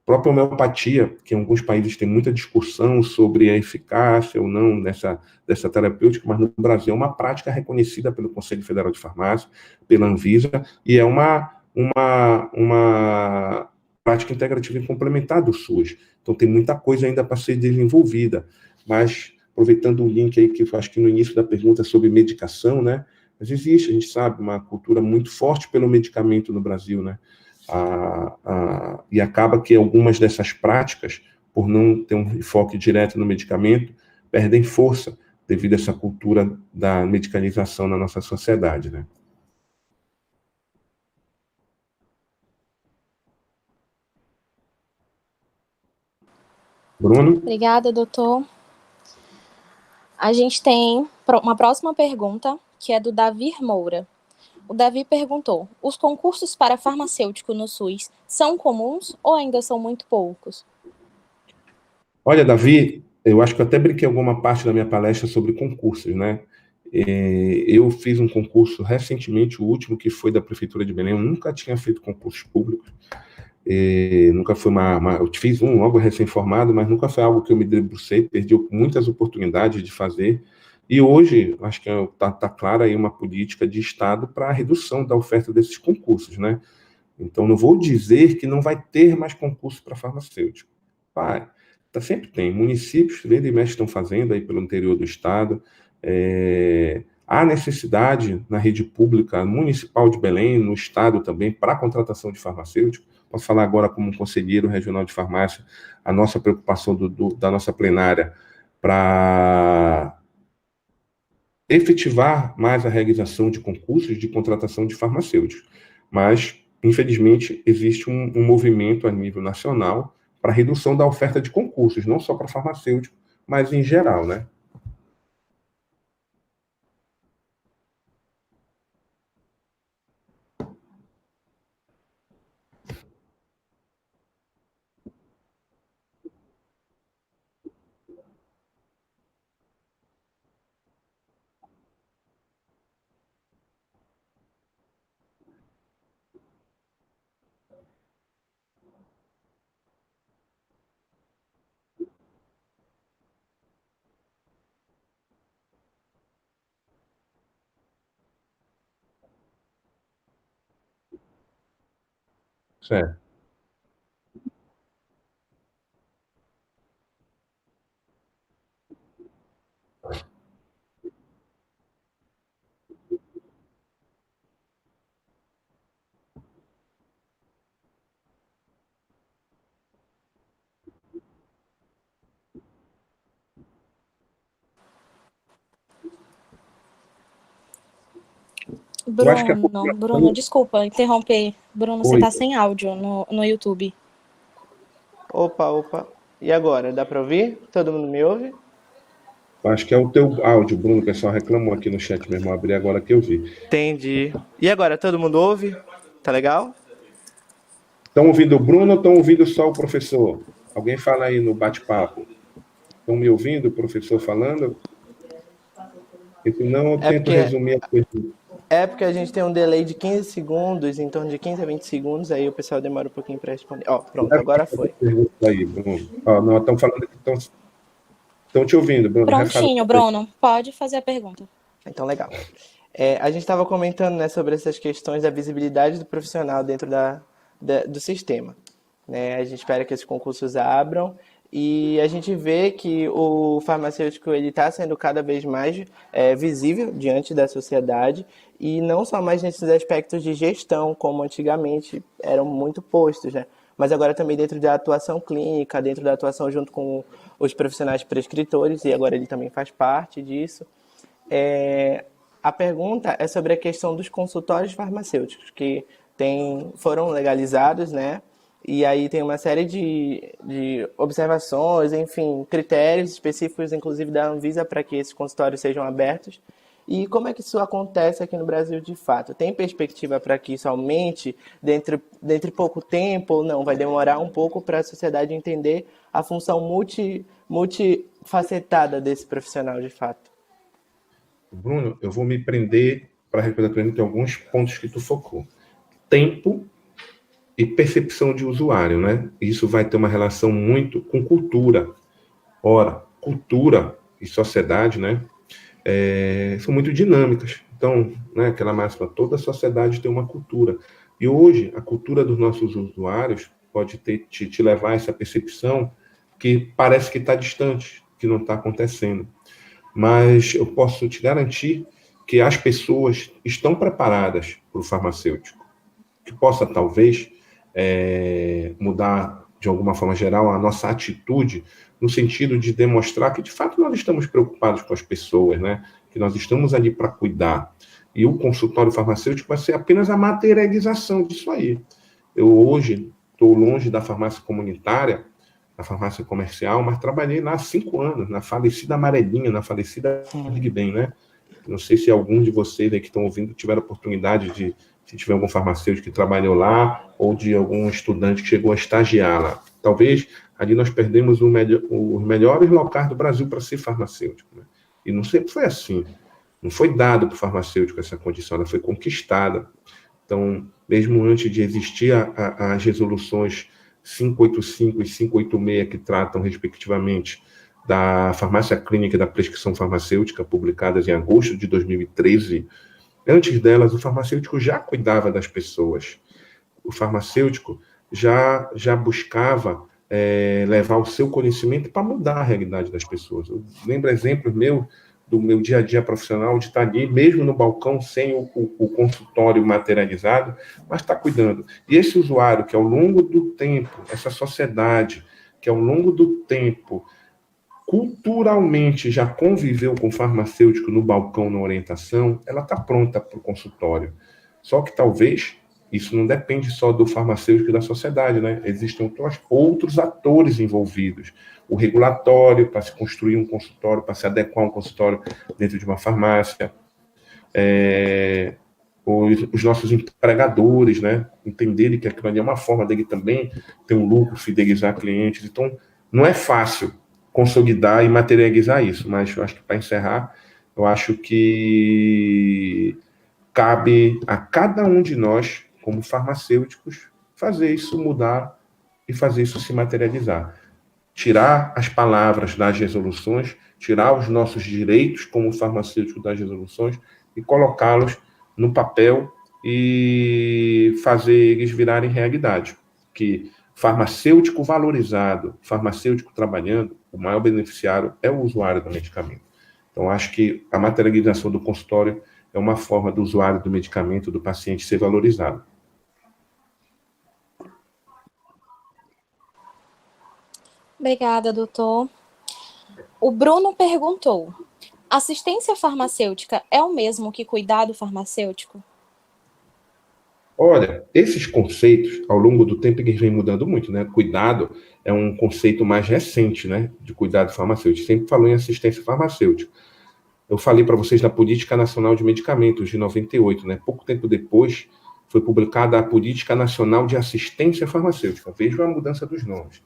A própria homeopatia, que em alguns países tem muita discussão sobre a eficácia ou não dessa terapêutica, mas no Brasil é uma prática reconhecida pelo Conselho Federal de Farmácia, pela Anvisa, e é uma prática integrativa e complementar do SUS. Então tem muita coisa ainda para ser desenvolvida, mas aproveitando o link aí que eu acho que no início da pergunta sobre medicação, né? Mas existe, a gente sabe, uma cultura muito forte pelo medicamento no Brasil, né? E acaba que algumas dessas práticas, por não ter um enfoque direto no medicamento, perdem força devido a essa cultura da medicalização na nossa sociedade, né? Bruno? Obrigada, doutor. A gente tem uma próxima pergunta, que é do Davi Moura. O Davi perguntou: os concursos para farmacêutico no SUS são comuns ou ainda são muito poucos? Olha, Davi, eu acho que eu até brinquei alguma parte da minha palestra sobre concursos, né? Eu fiz um concurso recentemente, o último que foi da Prefeitura de Belém. Eu nunca tinha feito concursos públicos. Nunca foi eu fiz algo recém-formado, mas nunca foi algo que eu me debrucei, perdi muitas oportunidades de fazer. E hoje, acho que está clara aí uma política de Estado para a redução da oferta desses concursos, né? Então, não vou dizer que não vai ter mais concurso para farmacêutico. Vai, sempre tem. Municípios, vira e mexe, estão fazendo aí pelo interior do Estado. Há necessidade na rede pública municipal de Belém, no Estado também, para a contratação de farmacêutico. Posso falar agora como conselheiro regional de farmácia, a nossa preocupação da nossa plenária para efetivar mais a realização de concursos de contratação de farmacêuticos. Mas, infelizmente, existe um movimento a nível nacional para redução da oferta de concursos, não só para farmacêutico, mas em geral, né? Certo. Eu acho que Bruno, desculpa interromper. Bruno, você está sem áudio no YouTube. Opa. E agora? Dá para ouvir? Todo mundo me ouve? Acho que é o teu áudio, Bruno. O pessoal reclamou aqui no chat mesmo. Abri agora que eu vi. Entendi. E agora? Todo mundo ouve? Tá legal? Estão ouvindo o Bruno ou estão ouvindo só o professor? Alguém fala aí no bate-papo. Estão me ouvindo, o professor falando? E se não, eu tento resumir a pergunta. É porque a gente tem um delay de 15 segundos, em torno de 15 a 20 segundos, aí o pessoal demora um pouquinho para responder. Ó, pronto, agora foi. Aí, Bruno. Ó, não, estão falando que estão te ouvindo, Bruno. Prontinho, Bruno. Pode fazer a pergunta. Então, legal. A gente estava comentando, né, sobre essas questões da visibilidade do profissional dentro do sistema. Né? A gente espera que esses concursos abram e a gente vê que o farmacêutico está sendo cada vez mais visível diante da sociedade e não só mais nesses aspectos de gestão, como antigamente eram muito postos, né? Mas agora também dentro da atuação clínica, dentro da atuação junto com os profissionais prescritores, e agora ele também faz parte disso. A pergunta é sobre a questão dos consultórios farmacêuticos, que foram legalizados, né? E aí tem uma série de observações, enfim, critérios específicos, inclusive da Anvisa, para que esses consultórios sejam abertos. E como é que isso acontece aqui no Brasil de fato? Tem perspectiva para que isso aumente dentro de pouco tempo ou não? Vai demorar um pouco para a sociedade entender a função multifacetada desse profissional de fato? Bruno, eu vou me prender para responder a pergunta em alguns pontos que tu focou. Tempo e percepção de usuário, né? Isso vai ter uma relação muito com cultura. Ora, cultura e sociedade, né? São muito dinâmicas. Então, né, aquela máxima, toda sociedade tem uma cultura. E hoje, a cultura dos nossos usuários pode te levar a essa percepção que parece que está distante, que não está acontecendo. Mas eu posso te garantir que as pessoas estão preparadas para o farmacêutico, que possa, talvez, mudar, de alguma forma geral, a nossa atitude, no sentido de demonstrar que, de fato, nós estamos preocupados com as pessoas, né? Que nós estamos ali para cuidar. E o consultório farmacêutico vai ser apenas a materialização disso aí. Eu, hoje, estou longe da farmácia comunitária, na farmácia comercial, mas trabalhei lá há 5 anos, na falecida Amarelinha, na falecida Big Ben, né? Não sei se algum de vocês aí que estão ouvindo tiveram oportunidade de, se tiver algum farmacêutico que trabalhou lá, ou de algum estudante que chegou a estagiar lá. Talvez ali nós perdemos os melhores locais do Brasil para ser farmacêutico, né? E não sempre foi assim. Não foi dado para o farmacêutico essa condição, ela foi conquistada. Então, mesmo antes de existir as resoluções 585 e 586, que tratam, respectivamente, da farmácia clínica e da prescrição farmacêutica, publicadas em agosto de 2013, antes delas, o farmacêutico já cuidava das pessoas. O farmacêutico já buscava levar o seu conhecimento para mudar a realidade das pessoas. Eu lembro exemplos do meu dia a dia profissional, de estar ali, mesmo no balcão, sem o consultório materializado, mas está cuidando. E esse usuário, que ao longo do tempo, essa sociedade, que ao longo do tempo, culturalmente já conviveu com o farmacêutico no balcão, na orientação, ela está pronta para o consultório. Só que talvez isso não depende só do farmacêutico e da sociedade, né? Existem outros atores envolvidos. O regulatório, para se construir um consultório, para se adequar um consultório dentro de uma farmácia. Os nossos empregadores, né? Entenderem que aquilo ali é uma forma dele também ter um lucro, fidelizar clientes. Então, não é fácil consolidar e materializar isso, mas eu acho que, para encerrar, eu acho que cabe a cada um de nós, como farmacêuticos, fazer isso mudar e fazer isso se materializar. Tirar as palavras das resoluções, tirar os nossos direitos como farmacêutico das resoluções e colocá-los no papel e fazer eles virarem realidade. Que farmacêutico valorizado, farmacêutico trabalhando, o maior beneficiário é o usuário do medicamento. Então, acho que a materialização do consultório é uma forma do usuário do medicamento, do paciente, ser valorizado. Obrigada, doutor. O Bruno perguntou: assistência farmacêutica é o mesmo que cuidado farmacêutico? Olha, esses conceitos, ao longo do tempo, eles vêm mudando muito, né? Cuidado é um conceito mais recente, né? De cuidado farmacêutico. Sempre falou em assistência farmacêutica. Eu falei para vocês da Política Nacional de Medicamentos, de 98, né? Pouco tempo depois, foi publicada a Política Nacional de Assistência Farmacêutica. Vejam a mudança dos nomes.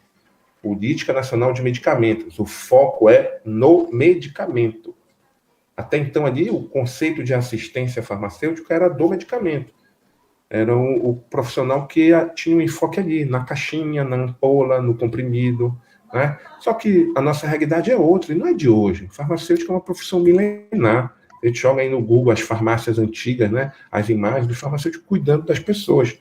Política Nacional de Medicamentos. O foco é no medicamento. Até então ali o conceito de assistência farmacêutica era do medicamento. Era o profissional que tinha um enfoque ali, na caixinha, na ampola, no comprimido, né? Só que a nossa realidade é outra, e não é de hoje. Farmacêutica é uma profissão milenar. A gente joga aí no Google as farmácias antigas, né? As imagens do farmacêutico cuidando das pessoas.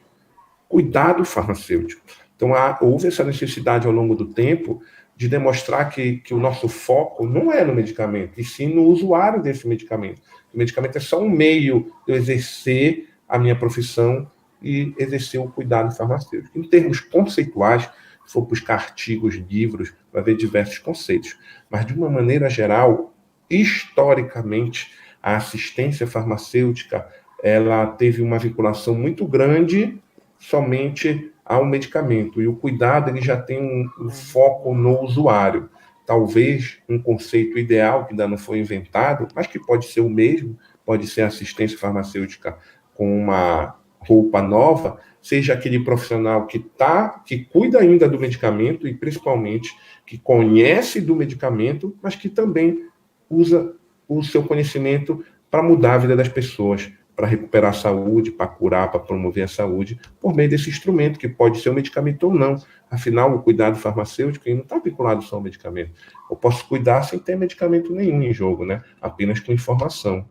Cuidado farmacêutico. Então, houve essa necessidade ao longo do tempo de demonstrar que o nosso foco não é no medicamento, e sim no usuário desse medicamento. O medicamento é só um meio de eu exercer a minha profissão e exercer o cuidado farmacêutico. Em termos conceituais, se for buscar artigos, livros, vai ver diversos conceitos. Mas, de uma maneira geral, historicamente, a assistência farmacêutica ela teve uma vinculação muito grande somente ao medicamento. E o cuidado ele já tem um foco no usuário. Talvez um conceito ideal que ainda não foi inventado, mas que pode ser o mesmo, pode ser assistência farmacêutica com uma roupa nova, seja aquele profissional que cuida ainda do medicamento e principalmente que conhece do medicamento, mas que também usa o seu conhecimento para mudar a vida das pessoas, para recuperar a saúde, para curar, para promover a saúde, por meio desse instrumento, que pode ser um medicamento ou não. Afinal, o cuidado farmacêutico não está vinculado só ao medicamento. Eu posso cuidar sem ter medicamento nenhum em jogo, né? Apenas com informação.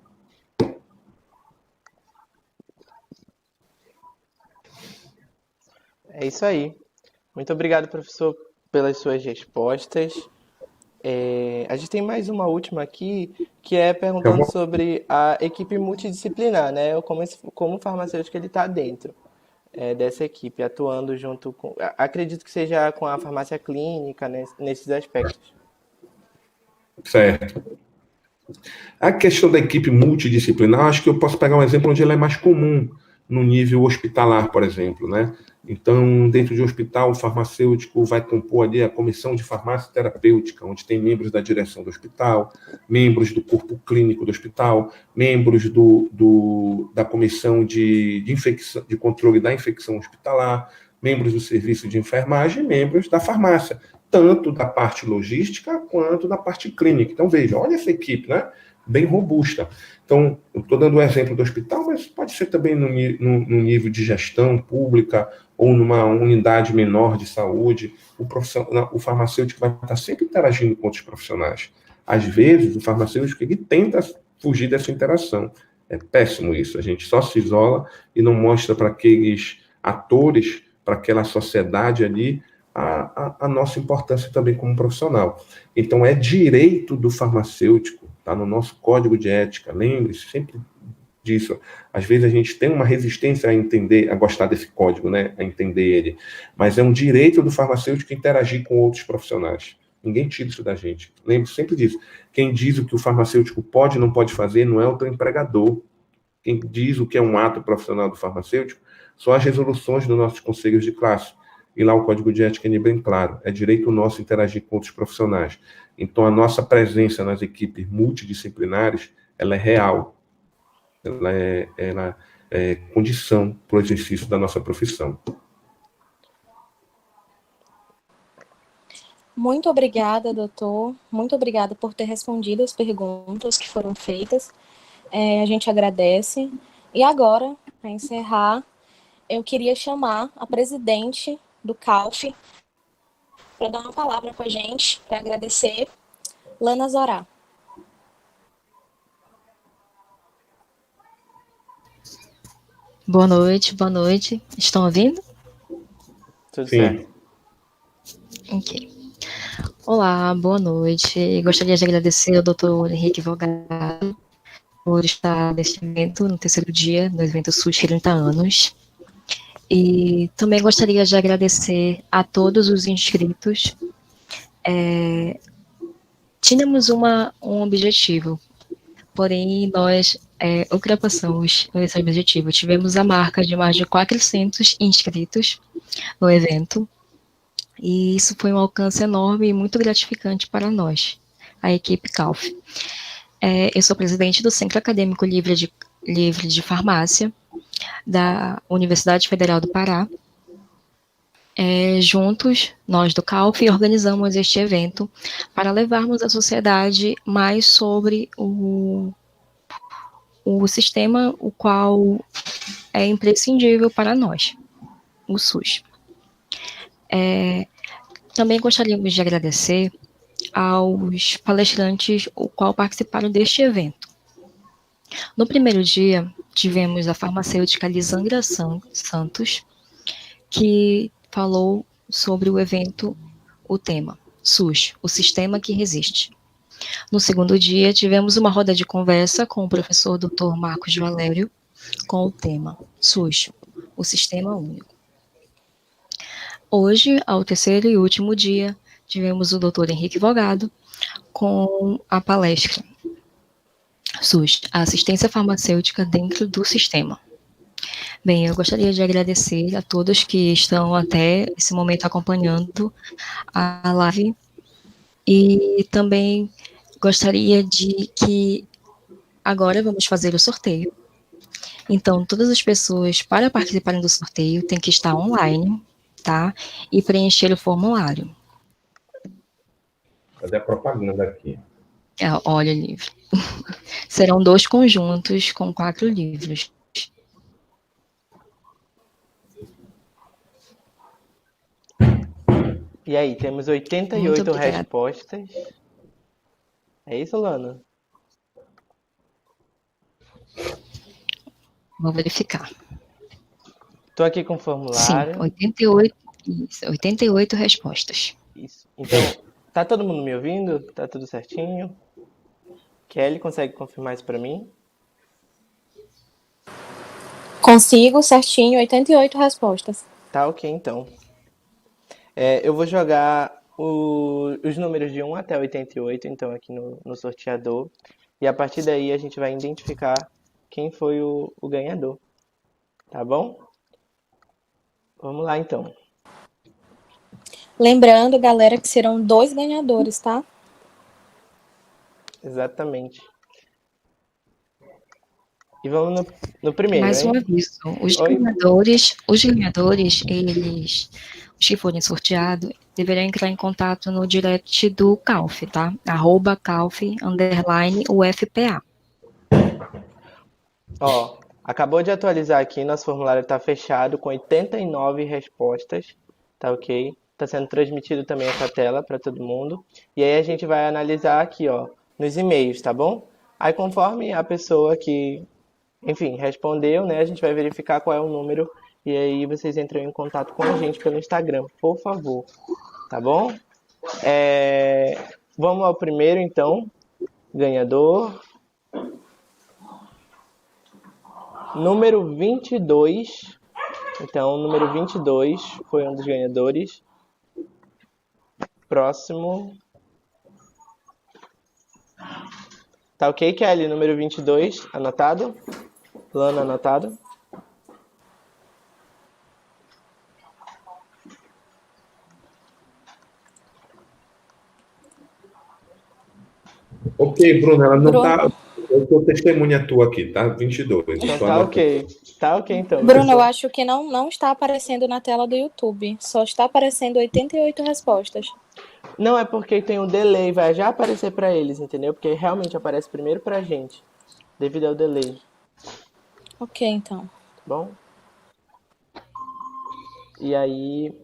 É isso aí. Muito obrigado, professor, pelas suas respostas. A gente tem mais uma última aqui, que é perguntando sobre a equipe multidisciplinar, né? Como o farmacêutico ele está dentro dessa equipe, atuando junto com... Acredito que seja com a farmácia clínica, né, nesses aspectos. Certo. A questão da equipe multidisciplinar, acho que eu posso pegar um exemplo onde ela é mais comum, no nível hospitalar, por exemplo, né? Então, dentro de um hospital, o farmacêutico vai compor ali a comissão de farmácia terapêutica, onde tem membros da direção do hospital, membros do corpo clínico do hospital, membros da comissão de controle da infecção hospitalar, membros do serviço de enfermagem, membros da farmácia, tanto da parte logística quanto da parte clínica. Então, veja, olha essa equipe, né? Bem robusta. Então, eu estou dando o exemplo do hospital, mas pode ser também no nível de gestão pública ou numa unidade menor de saúde. O farmacêutico vai estar sempre interagindo com outros profissionais. Às vezes, o farmacêutico ele tenta fugir dessa interação. É péssimo isso. A gente só se isola e não mostra para aqueles atores, para aquela sociedade ali, a nossa importância também como profissional. Então, é direito do farmacêutico, está no nosso código de ética, lembre-se sempre disso. Às vezes a gente tem uma resistência a entender, a gostar desse código, né, a entender ele, mas é um direito do farmacêutico interagir com outros profissionais. Ninguém tira isso da gente. Lembre-se sempre disso. Quem diz o que o farmacêutico pode e não pode fazer não é o teu empregador. Quem diz o que é um ato profissional do farmacêutico são as resoluções dos nossos conselhos de classe. E lá o código de ética é bem claro. É direito nosso interagir com outros profissionais. Então, a nossa presença nas equipes multidisciplinares, ela é real. Ela é condição para o exercício da nossa profissão. Muito obrigada, doutor. Muito obrigada por ter respondido as perguntas que foram feitas. A gente agradece. E agora, para encerrar, eu queria chamar a presidente do CALF para dar uma palavra com a gente, para agradecer, Lana Zorá. Boa noite, boa noite. Estão ouvindo? Tudo certo. Ok. Olá, boa noite. Gostaria de agradecer ao Dr. Henrique Valgado por estar neste evento, no terceiro dia do evento SUS 30 anos. E também gostaria de agradecer a todos os inscritos. Tínhamos um objetivo, porém nós ultrapassamos esse objetivo. Tivemos a marca de mais de 400 inscritos no evento, e isso foi um alcance enorme e muito gratificante para nós, a equipe CALF. Eu sou presidente do Centro Acadêmico Livre de Farmácia, da Universidade Federal do Pará, juntos, nós do CALF, organizamos este evento para levarmos à sociedade mais sobre o sistema, o qual é imprescindível para nós, o SUS. Também gostaríamos de agradecer aos palestrantes o qual participaram deste evento. No primeiro dia, tivemos a farmacêutica Lisandra Santos, que falou sobre o evento, o tema, SUS, o sistema que resiste. No segundo dia, tivemos uma roda de conversa com o professor Dr. Marcos Valério, com o tema SUS, o sistema único. Hoje, ao terceiro e último dia, tivemos o Dr. Henrique Vogado com a palestra SUS, a assistência farmacêutica dentro do sistema. Bem, eu gostaria de agradecer a todos que estão até esse momento acompanhando a live e também gostaria de que agora vamos fazer o sorteio. Então, todas as pessoas, para participarem do sorteio, têm que estar online, tá? E preencher o formulário. Fazer a propaganda aqui. Olha o livro. Serão 2 conjuntos com 4 livros. E aí, temos 88 respostas. É isso, Lana? Vou verificar. Tô aqui com o formulário. Sim, 88 respostas. Isso. Então, tá todo mundo me ouvindo? Tá tudo certinho? Kelly, consegue confirmar isso para mim? Consigo, certinho, 88 respostas. Tá ok, então. Eu vou jogar os números de 1 até 88, então, aqui no sorteador. E a partir daí a gente vai identificar quem foi o ganhador. Tá bom? Vamos lá, então. Lembrando, galera, que serão 2 ganhadores, tá? Exatamente. E vamos no primeiro, Mais um hein? aviso. Os ganhadores, os que forem sorteados, deverão entrar em contato no direct do CALF, tá? @CALF_UFPA. Ó, acabou de atualizar aqui, nosso formulário está fechado com 89 respostas, tá ok? Está sendo transmitido também essa tela para todo mundo. E aí a gente vai analisar aqui, ó, nos e-mails, tá bom? Aí conforme a pessoa que, enfim, respondeu, né, a gente vai verificar qual é o número e aí vocês entram em contato com a gente pelo Instagram, por favor, tá bom? Vamos ao primeiro, então, ganhador. Número 22. Então, o número 22 foi um dos ganhadores. Próximo. Tá ok, Kelly? Número 22, anotado? Lana, anotado? Ok, Bruna, ela não tá... Eu tô testemunha tua aqui, tá? 22. Então tá ok. Tá ok, então. Bruno, eu acho que não está aparecendo na tela do YouTube. Só está aparecendo 88 respostas. Não, é porque tem um delay, vai já aparecer para eles, entendeu? Porque realmente aparece primeiro pra gente, devido ao delay. Ok, então. Bom? E aí,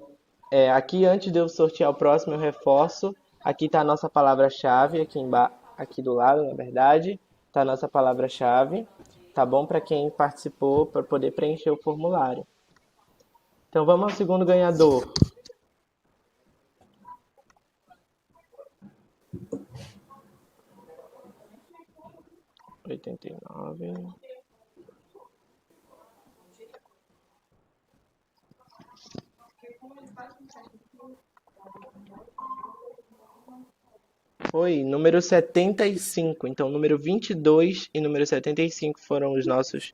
aqui antes de eu sortear o próximo, eu reforço. Aqui tá a nossa palavra-chave, aqui do lado, na verdade. Tá a nossa palavra-chave, tá bom? Para quem participou, para poder preencher o formulário. Então vamos ao segundo ganhador. (89) Foi número 75. Então, número 22 e número 75 foram os nossos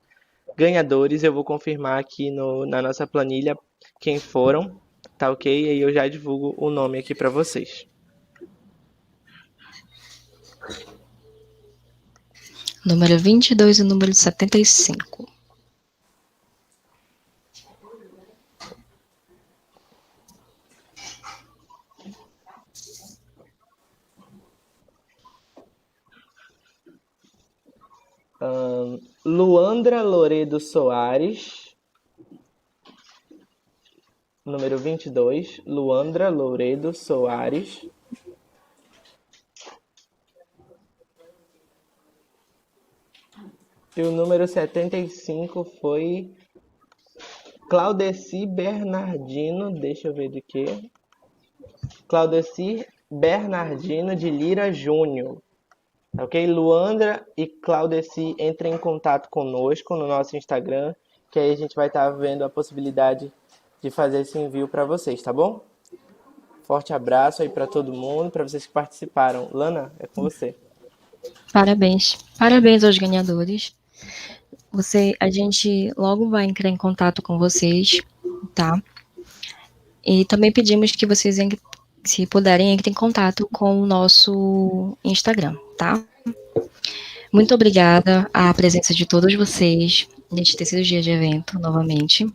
ganhadores. Eu vou confirmar aqui na nossa planilha quem foram, tá ok? E aí eu já divulgo o nome aqui para vocês. Número 22 e número 75. Luandra Loredo Soares, número 22, Luandra Loredo Soares. E o número 75 foi Claudeci Bernardino, deixa eu ver de quê. Claudeci Bernardino de Lira Júnior. Ok? Luandra e Claudeci, entrem em contato conosco no nosso Instagram, que aí a gente vai estar vendo a possibilidade de fazer esse envio para vocês, tá bom? Forte abraço aí para todo mundo, para vocês que participaram. Lana, é com você. Parabéns. Parabéns aos ganhadores. A gente logo vai entrar em contato com vocês, tá? E também pedimos que vocês, se puderem, entrem em contato com o nosso Instagram, tá? Muito obrigada à presença de todos vocês neste terceiro dia de evento, novamente.